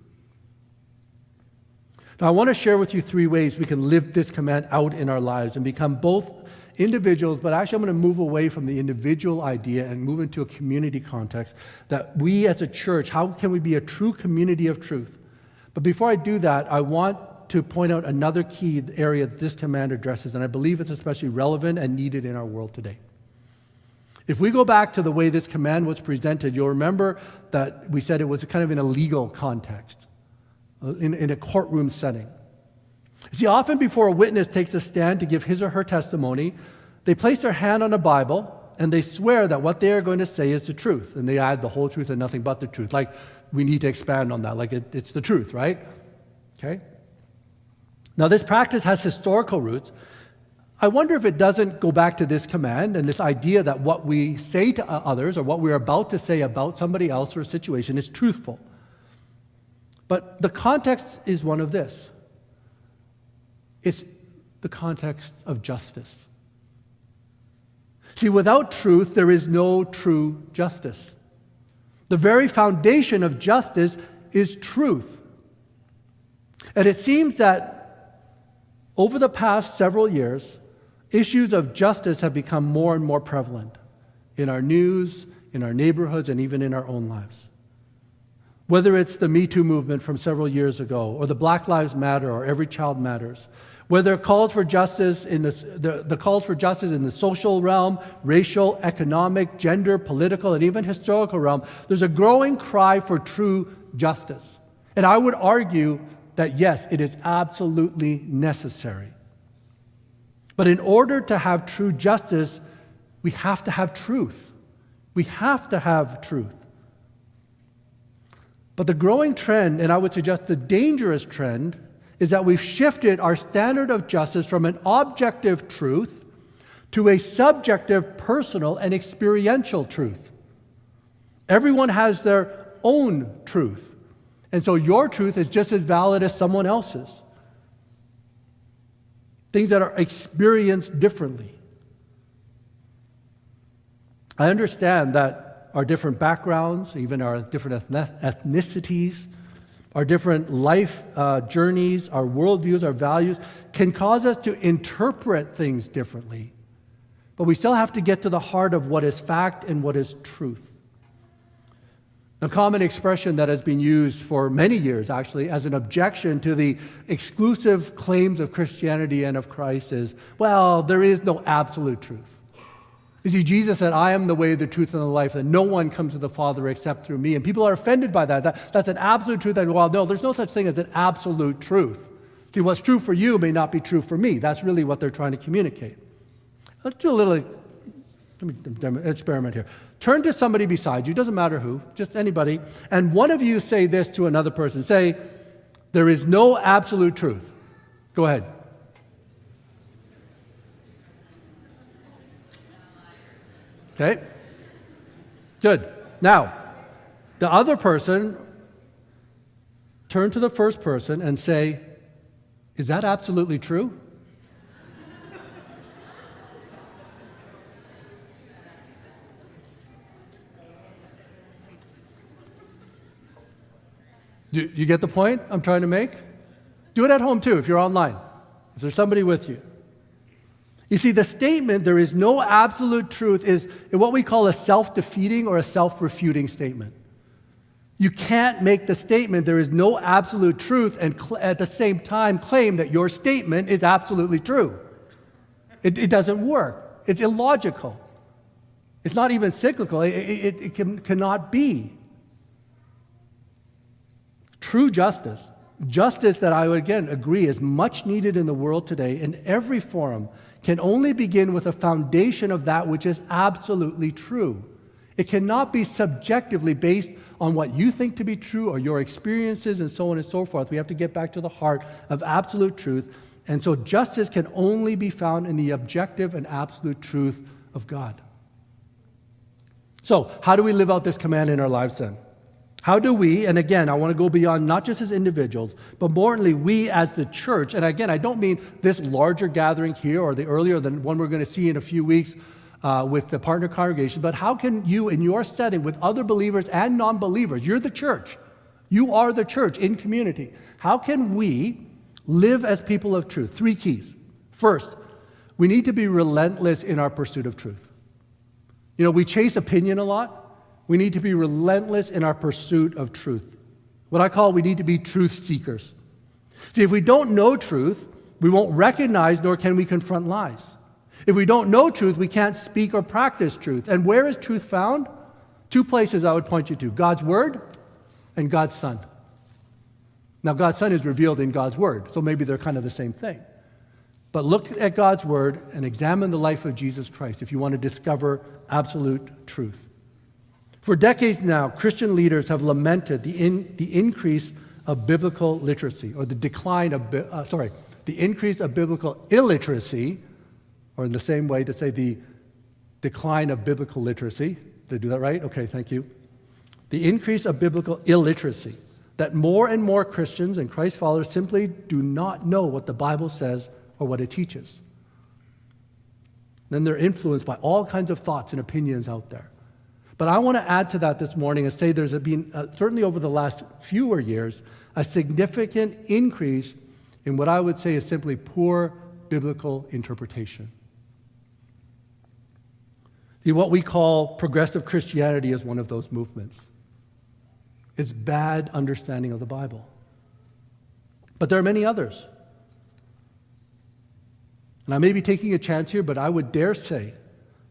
Now, I want to share with you 3 ways we can live this command out in our lives and become both individuals, but actually I'm going to move away from the individual idea and move into a community context, that we as a church, how can we be a true community of truth? But before I do that, I want to point out another key area that this command addresses, and I believe it's especially relevant and needed in our world today. If we go back to the way this command was presented, you'll remember that we said it was kind of in a legal context, in a courtroom setting. See, often before a witness takes a stand to give his or her testimony, they place their hand on a Bible and they swear that what they are going to say is the truth. And they add the whole truth and nothing but the truth. Like, we need to expand on that. Like, it's the truth, right? Okay? Now, this practice has historical roots. I wonder if it doesn't go back to this command and this idea that what we say to others or what we're about to say about somebody else or a situation is truthful. But the context is one of this. It's the context of justice. See, without truth, there is no true justice. The very foundation of justice is truth. And it seems that over the past several years, issues of justice have become more and more prevalent in our news, in our neighborhoods, and even in our own lives. Whether it's the Me Too movement from several years ago, or the Black Lives Matter, or Every Child Matters, whether calls for justice in the calls for justice in the social realm, racial, economic, gender, political, and even historical realm, there's a growing cry for true justice. And I would argue that yes, it is absolutely necessary. But in order to have true justice, we have to have truth. We have to have truth. But the growing trend, and I would suggest the dangerous trend, is that we've shifted our standard of justice from an objective truth to a subjective, personal, and experiential truth. Everyone has their own truth. And so your truth is just as valid as someone else's. Things that are experienced differently. I understand that our different backgrounds, even our different ethnicities, our different life journeys, our worldviews, our values, can cause us to interpret things differently. But we still have to get to the heart of what is fact and what is truth. A common expression that has been used for many years, actually, as an objection to the exclusive claims of Christianity and of Christ is, well, there is no absolute truth. You see, Jesus said, I am the way, the truth, and the life, and no one comes to the Father except through me. And people are offended by that. That's an absolute truth. And, well, no, there's no such thing as an absolute truth. See, what's true for you may not be true for me. That's really what they're trying to communicate. Let's do a little experiment here. Turn to somebody beside you, doesn't matter who, just anybody, and one of you say this to another person. Say, there is no absolute truth. Go ahead. Okay? Good. Now, the other person, turn to the first person and say, is that absolutely true? Do you get the point I'm trying to make? Do it at home too if you're online, if there's somebody with you. You see, the statement, there is no absolute truth, is what we call a self-defeating or a self-refuting statement. You can't make the statement, there is no absolute truth, and at the same time claim that your statement is absolutely true. It doesn't work. It's illogical. It's not even cyclical. It cannot be. True justice that I would again agree is much needed in the world today in every forum, can only begin with a foundation of that which is absolutely true. It cannot be subjectively based on what you think to be true or your experiences and so on and so forth. We have to get back to the heart of absolute truth. And so justice can only be found in the objective and absolute truth of God. So, how do we live out this command in our lives then? How do we, and again, I want to go beyond not just as individuals, but more importantly, we as the church, and again, I don't mean this larger gathering here or the earlier than one we're going to see in a few weeks with the partner congregation, but how can you, in your setting with other believers and non-believers, you're the church, you are the church in community, how can we live as people of truth? 3 keys. First, we need to be relentless in our pursuit of truth. You know, we chase opinion a lot. We need to be relentless in our pursuit of truth. What I call, we need to be truth seekers. See, if we don't know truth, we won't recognize nor can we confront lies. If we don't know truth, we can't speak or practice truth. And where is truth found? 2 places I would point you to: God's Word and God's Son. Now, God's Son is revealed in God's Word, so maybe they're kind of the same thing. But look at God's Word and examine the life of Jesus Christ if you want to discover absolute truth. For decades now, Christian leaders have lamented the increase of biblical literacy, or the decline of, the increase of biblical illiteracy, or in the same way to say the decline of biblical literacy. Did I do that right? Okay, thank you. The increase of biblical illiteracy, that more and more Christians and Christ followers simply do not know what the Bible says or what it teaches. Then they're influenced by all kinds of thoughts and opinions out there. But I want to add to that this morning and say there's been, certainly over the last fewer years, a significant increase in what I would say is simply poor biblical interpretation. See, what we call progressive Christianity is one of those movements. It's bad understanding of the Bible. But there are many others. And I may be taking a chance here, but I would dare say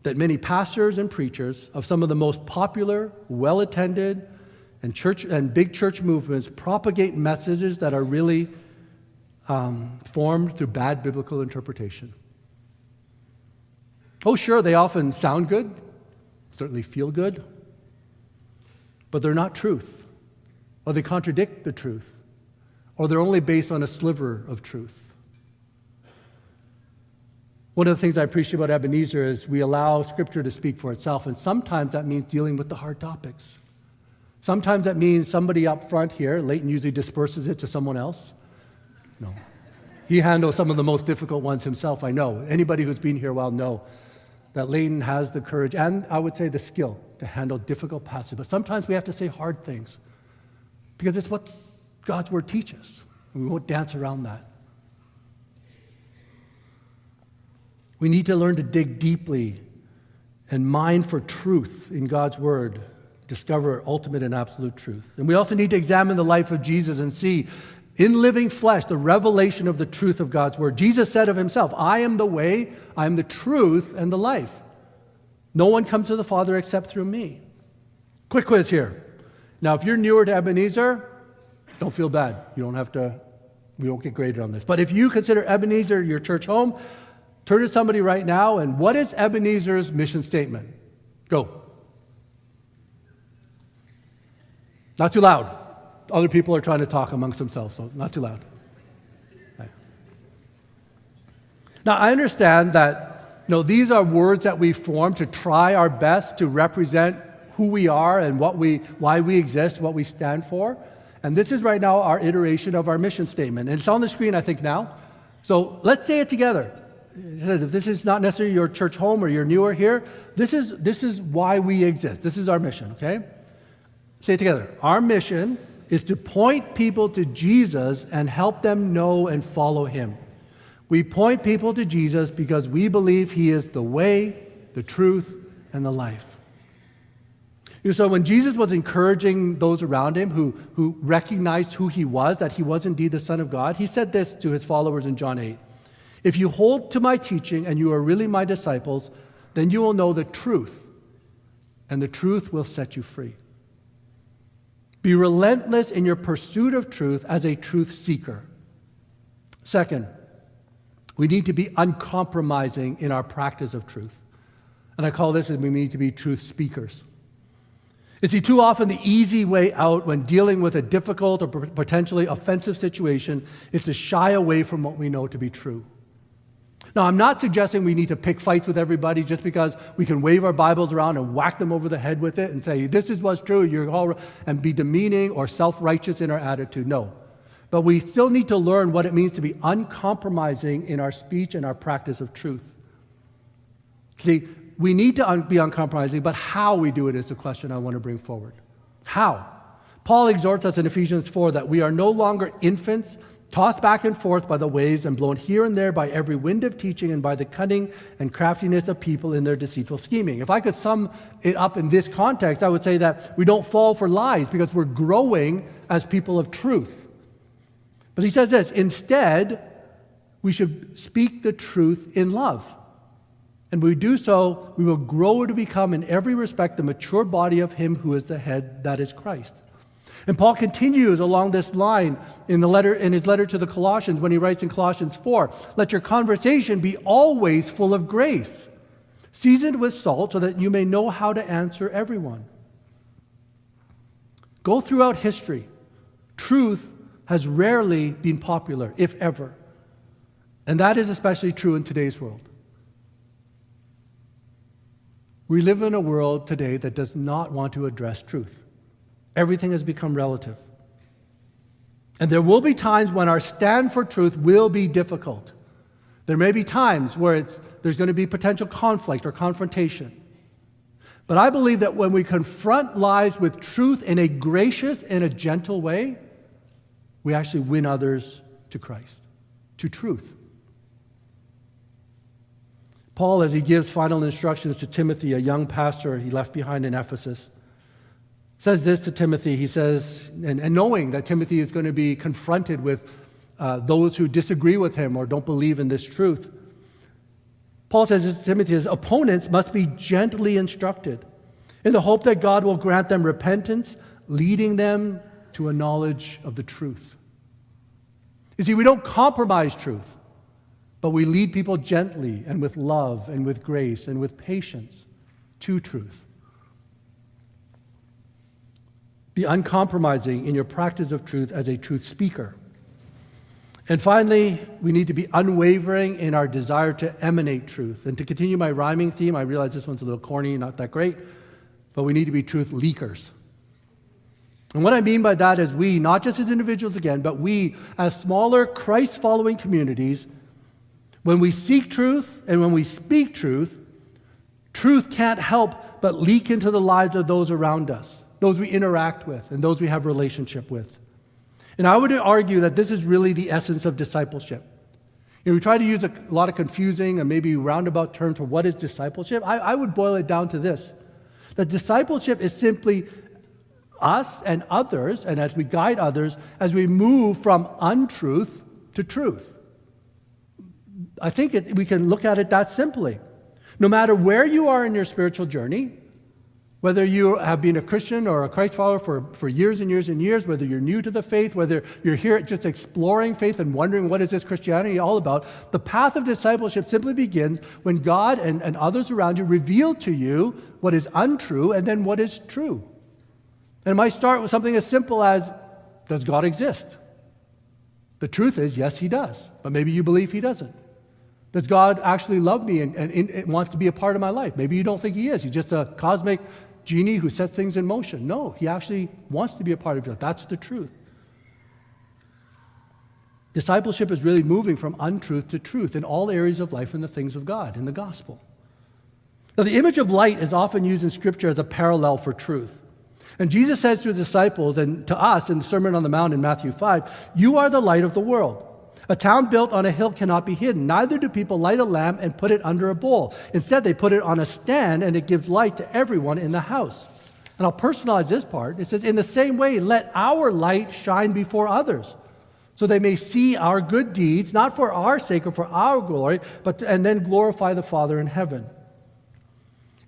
that many pastors and preachers of some of the most popular, well-attended, and big church movements propagate messages that are really formed through bad biblical interpretation. Oh, sure, they often sound good, certainly feel good, but they're not truth, or they contradict the truth, or they're only based on a sliver of truth. One of the things I appreciate about Ebenezer is we allow Scripture to speak for itself, and sometimes that means dealing with the hard topics. Sometimes that means somebody up front here, Leighton usually disperses it to someone else. No. He handles some of the most difficult ones himself, I know. Anybody who's been here a while know that Leighton has the courage and, I would say, the skill to handle difficult passages. But sometimes we have to say hard things because it's what God's Word teaches, and we won't dance around that. We need to learn to dig deeply and mine for truth in God's Word, discover ultimate and absolute truth. And we also need to examine the life of Jesus and see in living flesh the revelation of the truth of God's Word. Jesus said of himself, I am the way, I am the truth, and the life. No one comes to the Father except through me. Quick quiz here. Now, if you're newer to Ebenezer, don't feel bad. You don't have to, we won't get graded on this. But if you consider Ebenezer your church home, turn to somebody right now, and what is Ebenezer's mission statement? Go. Not too loud. Other people are trying to talk amongst themselves, so not too loud. Okay. Now, I understand that these are words that we form to try our best to represent who we are and why we exist, what we stand for. And this is right now our iteration of our mission statement. And it's on the screen, I think, now. So let's say it together. If this is not necessarily your church home or you're newer here, this is why we exist. This is our mission, okay? Say it together. Our mission is to point people to Jesus and help them know and follow him. We point people to Jesus because we believe he is the way, the truth, and the life. So when Jesus was encouraging those around him who recognized who he was, that he was indeed the Son of God, he said this to his followers in John 8. If you hold to my teaching and you are really my disciples, then you will know the truth, and the truth will set you free. Be relentless in your pursuit of truth as a truth seeker. Second, we need to be uncompromising in our practice of truth. And I call this, we need to be truth speakers. You see, too often the easy way out when dealing with a difficult or potentially offensive situation is to shy away from what we know to be true. Now, I'm not suggesting we need to pick fights with everybody just because we can wave our Bibles around and whack them over the head with it and say, this is what's true, you're all, and be demeaning or self-righteous in our attitude. No. But we still need to learn what it means to be uncompromising in our speech and our practice of truth. See, we need to be uncompromising, but how we do it is the question I want to bring forward. How? Paul exhorts us in Ephesians 4 that we are no longer infants, tossed back and forth by the waves and blown here and there by every wind of teaching and by the cunning and craftiness of people in their deceitful scheming. If I could sum it up in this context, I would say that we don't fall for lies because we're growing as people of truth. But he says this, instead, we should speak the truth in love. And when we do so, we will grow to become in every respect the mature body of him who is the head, that is Christ. And Paul continues along this line in his letter to the Colossians when he writes in Colossians 4, let your conversation be always full of grace, seasoned with salt so that you may know how to answer everyone. Go throughout history. Truth has rarely been popular, if ever. And that is especially true in today's world. We live in a world today that does not want to address truth. Everything has become relative. And there will be times when our stand for truth will be difficult. There may be times where there's going to be potential conflict or confrontation. But I believe that when we confront lies with truth in a gracious and a gentle way, we actually win others to Christ, to truth. Paul, as he gives final instructions to Timothy, a young pastor he left behind in Ephesus, says this to Timothy. He says, and knowing that Timothy is going to be confronted with those who disagree with him or don't believe in this truth, Paul says this to Timothy, his opponents must be gently instructed in the hope that God will grant them repentance, leading them to a knowledge of the truth. You see, we don't compromise truth, but we lead people gently and with love and with grace and with patience to truth. Be uncompromising in your practice of truth as a truth speaker. And finally, we need to be unwavering in our desire to emanate truth. And to continue my rhyming theme, I realize this one's a little corny, not that great, but we need to be truth leakers. And what I mean by that is we, not just as individuals again, but we as smaller Christ-following communities, when we seek truth and when we speak truth, truth can't help but leak into the lives of those around us, those we interact with and those we have relationship with. And I would argue that this is really the essence of discipleship. We try to use a lot of confusing and maybe roundabout terms for what is discipleship. I would boil it down to this, that discipleship is simply us and others, and as we guide others, as we move from untruth to truth. I think we can look at it that simply. No matter where you are in your spiritual journey, whether you have been a Christian or a Christ follower for years and years and years, whether you're new to the faith, whether you're here just exploring faith and wondering what is this Christianity all about, the path of discipleship simply begins when God and others around you reveal to you what is untrue and then what is true. And it might start with something as simple as, does God exist? The truth is, yes, he does, but maybe you believe he doesn't. Does God actually love me and wants to be a part of my life? Maybe you don't think he is. He's just a cosmic genie who sets things in motion. No, he actually wants to be a part of your life. That's the truth. Discipleship is really moving from untruth to truth in all areas of life and the things of God, in the gospel. Now, the image of light is often used in Scripture as a parallel for truth. And Jesus says to his disciples and to us in the Sermon on the Mount in Matthew 5, "You are the light of the world. A town built on a hill cannot be hidden. Neither do people light a lamp and put it under a bowl. Instead, they put it on a stand, and it gives light to everyone in the house." And I'll personalize this part. It says, "In the same way, let our light shine before others, so they may see our good deeds, not for our sake or for our glory, and then glorify the Father in heaven."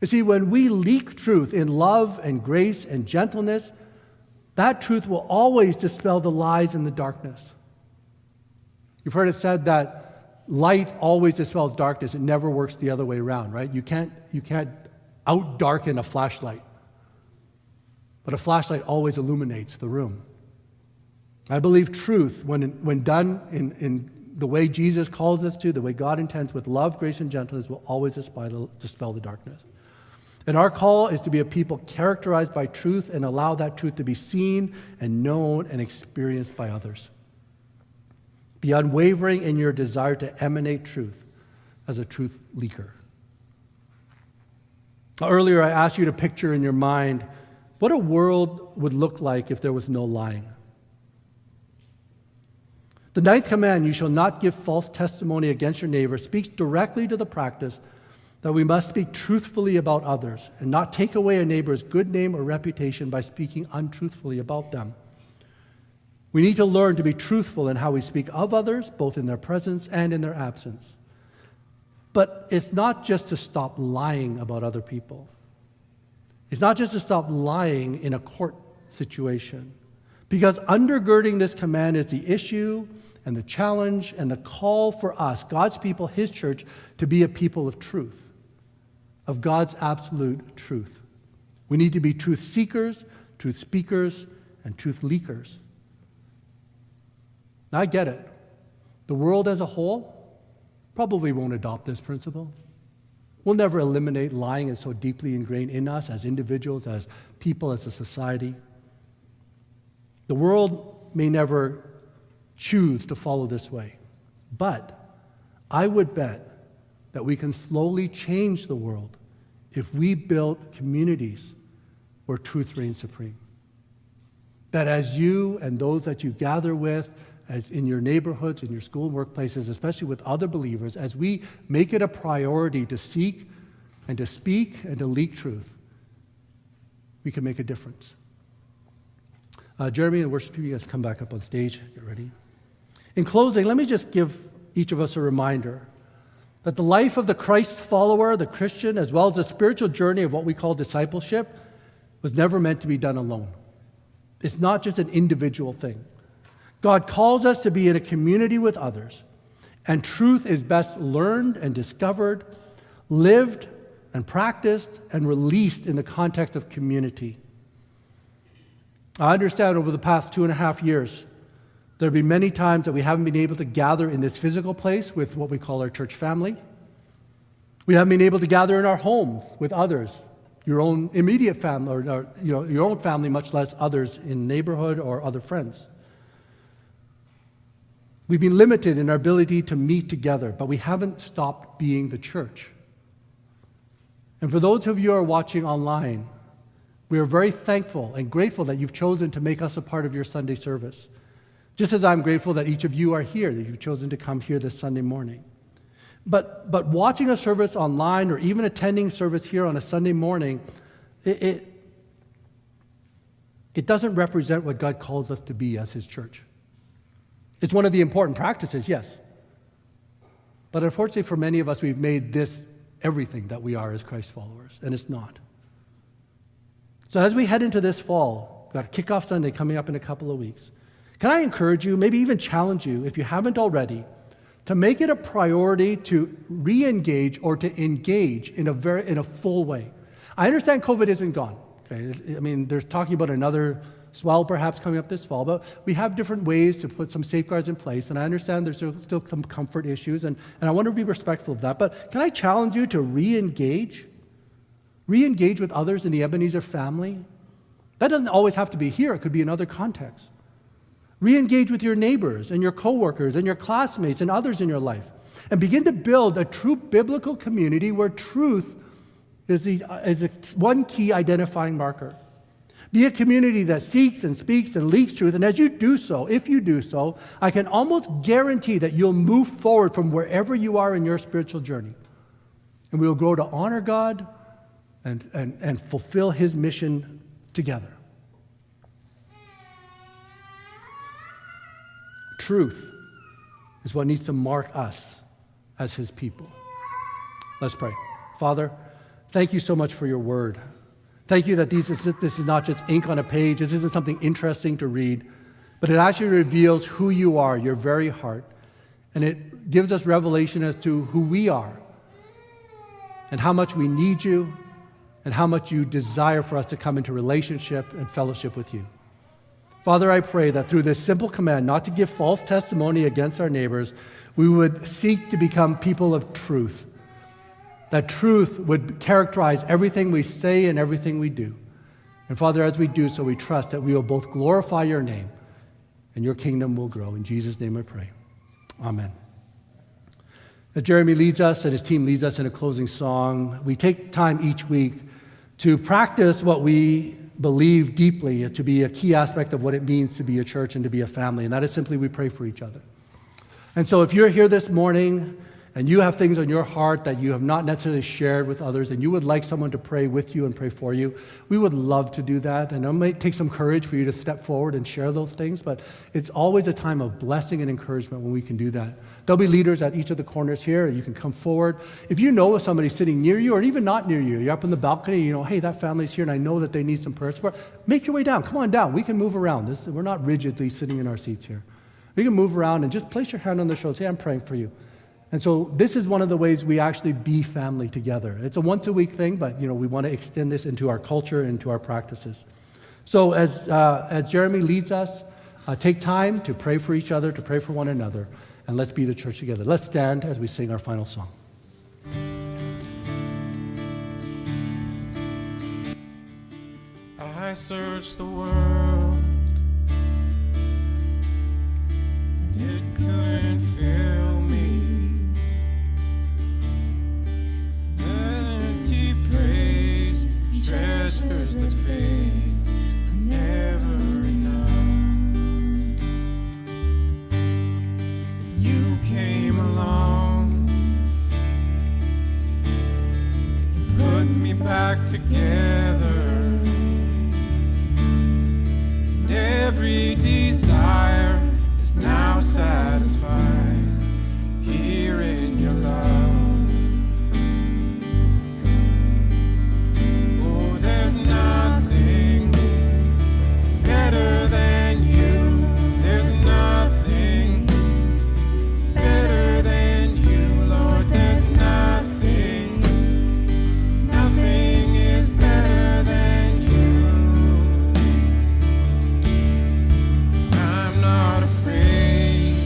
You see, when we leak truth in love and grace and gentleness, that truth will always dispel the lies in the darkness. You've heard it said that light always dispels darkness. It never works the other way around, right? You can't out-darken a flashlight. But a flashlight always illuminates the room. I believe truth, when done in the way Jesus calls us to, the way God intends, with love, grace, and gentleness, will always dispel the darkness. And our call is to be a people characterized by truth and allow that truth to be seen and known and experienced by others. Be unwavering in your desire to emanate truth as a truth leaker. Earlier, I asked you to picture in your mind what a world would look like if there was no lying. The 9th command, "You shall not give false testimony against your neighbor," speaks directly to the practice that we must speak truthfully about others and not take away a neighbor's good name or reputation by speaking untruthfully about them. We need to learn to be truthful in how we speak of others, both in their presence and in their absence. But it's not just to stop lying about other people. It's not just to stop lying in a court situation. Because undergirding this command is the issue and the challenge and the call for us, God's people, His church, to be a people of truth, of God's absolute truth. We need to be truth seekers, truth speakers, and truth leakers. Now, I get it. The world as a whole probably won't adopt this principle. We'll never eliminate lying. It's so deeply ingrained in us as individuals, as people, as a society. The world may never choose to follow this way. But I would bet that we can slowly change the world if we build communities where truth reigns supreme. That as you and those that you gather with, as in your neighborhoods, in your school and workplaces, especially with other believers, as we make it a priority to seek and to speak and to leak truth, we can make a difference. Jeremy and the worship people, you guys come back up on stage. Get ready. In closing, let me just give each of us a reminder that the life of the Christ follower, the Christian, as well as the spiritual journey of what we call discipleship, was never meant to be done alone. It's not just an individual thing. God calls us to be in a community with others, and truth is best learned and discovered, lived and practiced and released in the context of community. I understand over the past 2.5 years, there have been many times that we haven't been able to gather in this physical place with what we call our church family. We haven't been able to gather in our homes with others, your own immediate family, or your own family, much less others in neighborhood or other friends. We've been limited in our ability to meet together, but we haven't stopped being the church. And for those of you who are watching online, we are very thankful and grateful that you've chosen to make us a part of your Sunday service. Just as I'm grateful that each of you are here, that you've chosen to come here this Sunday morning. But watching a service online or even attending service here on a Sunday morning, it doesn't represent what God calls us to be as His church. It's one of the important practices, yes. But unfortunately for many of us, we've made this everything that we are as Christ followers, and it's not. So as we head into this fall, we've got Kickoff Sunday coming up in a couple of weeks. Can I encourage you, maybe even challenge you, if you haven't already, to make it a priority to re-engage or to engage in a full way. I understand COVID isn't gone. Okay? I mean, there's talking about another swell perhaps coming up this fall, but we have different ways to put some safeguards in place, and I understand there's still some comfort issues, and I want to be respectful of that. But can I challenge you to re-engage? Re-engage with others in the Ebenezer family? That doesn't always have to be here. It could be in other contexts. Re-engage with your neighbors and your coworkers and your classmates and others in your life. And begin to build a true biblical community where truth is one key identifying marker. Be a community that seeks and speaks and leaks truth. And as you do so, if you do so, I can almost guarantee that you'll move forward from wherever you are in your spiritual journey. And we will grow to honor God and fulfill His mission together. Truth is what needs to mark us as His people. Let's pray. Father, thank you so much for your word. Thank you that this is not just ink on a page. This isn't something interesting to read, but it actually reveals who you are, your very heart. And it gives us revelation as to who we are and how much we need you and how much you desire for us to come into relationship and fellowship with you. Father, I pray that through this simple command not to give false testimony against our neighbors, we would seek to become people of truth. That truth would characterize everything we say and everything we do. And Father, as we do so, we trust that we will both glorify your name and your kingdom will grow. In Jesus' name I pray. Amen. As Jeremy leads us and his team leads us in a closing song, we take time each week to practice what we believe deeply to be a key aspect of what it means to be a church and to be a family, and that is simply we pray for each other. And so if you're here this morning and you have things on your heart that you have not necessarily shared with others and you would like someone to pray with you and pray for you, we would love to do that. And it might take some courage for you to step forward and share those things, but it's always a time of blessing and encouragement when we can do that. There'll be leaders at each of the corners here, and you can come forward. If you know of somebody sitting near you or even not near you, you're up in the balcony, you know, hey, that family's here and I know that they need some prayer support, make your way down. Come on down. We can move around. We're not rigidly sitting in our seats here. We can move around and just place your hand on their shoulder. Say, I'm praying for you. And so this is one of the ways we actually be family together. It's a once-a-week thing, but we want to extend this into our culture, into our practices. So as Jeremy leads us, take time to pray for each other, to pray for one another, and let's be the church together. Let's stand as we sing our final song. I searched the world, and it couldn't fill me. Empty praise, treasures that fade are never enough. And you came along and put me back together. Every desire is now satisfied here in your love. Oh, there's nothing better than you. There's nothing better than you, Lord. There's nothing is better than you. I'm not afraid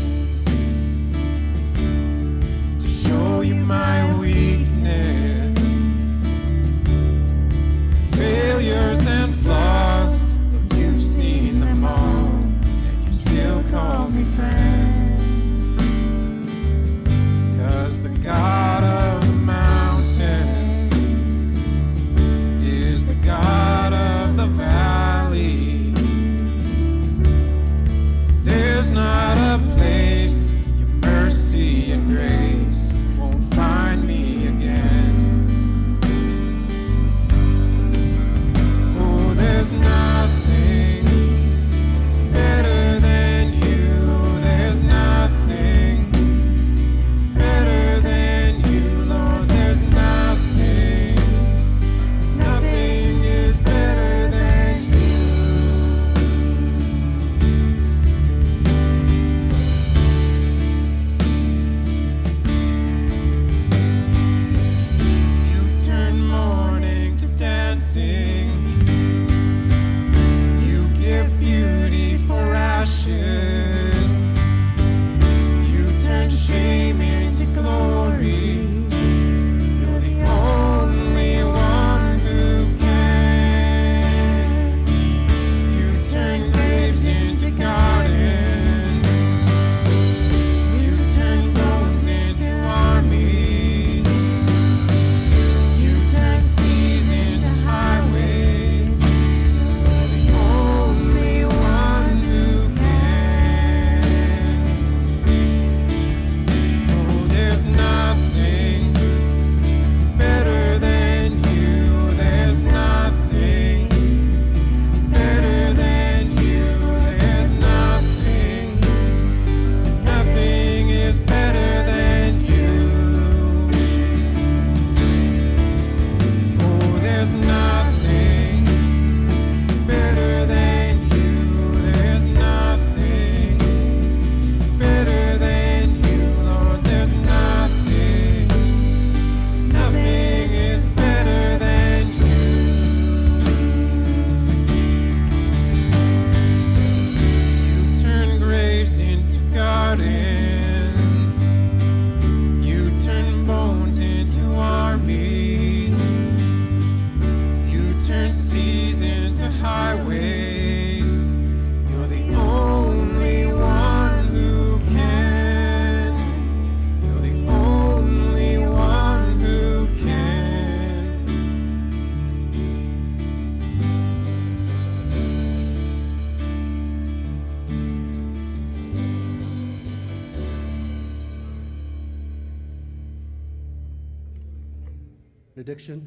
benediction.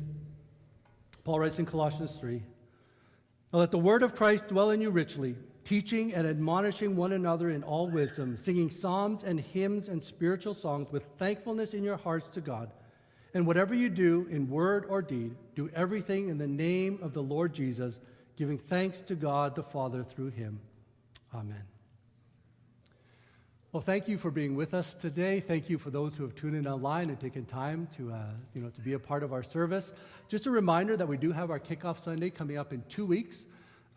Paul writes in Colossians 3, "Now let the word of Christ dwell in you richly, teaching and admonishing one another in all wisdom, singing psalms and hymns and spiritual songs with thankfulness in your hearts to God. And whatever you do in word or deed, do everything in the name of the Lord Jesus, giving thanks to God the Father through him. Amen." Well, thank you for being with us today. Thank you for those who have tuned in online and taken time to be a part of our service. Just a reminder that we do have our Kickoff Sunday coming up in 2 weeks,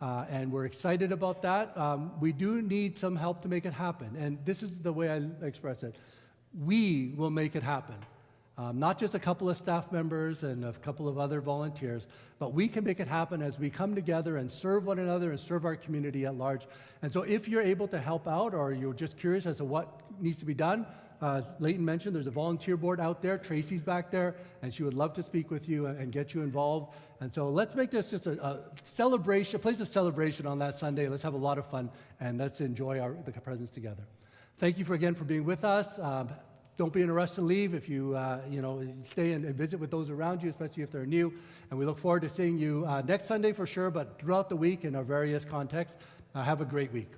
and we're excited about that. We do need some help to make it happen, and this is the way I express it. We will make it happen. Not just a couple of staff members and a couple of other volunteers, but we can make it happen as we come together and serve one another and serve our community at large. And so if you're able to help out or you're just curious as to what needs to be done, Leighton mentioned there's a volunteer board out there. Tracy's back there, and she would love to speak with you and get you involved. And so let's make this just a celebration, a place of celebration on that Sunday. Let's have a lot of fun, and let's enjoy the presence together. Thank you again for being with us. Don't be in a rush to leave. If you, stay and visit with those around you, especially if they're new. And we look forward to seeing you next Sunday for sure, but throughout the week in our various contexts. Have a great week.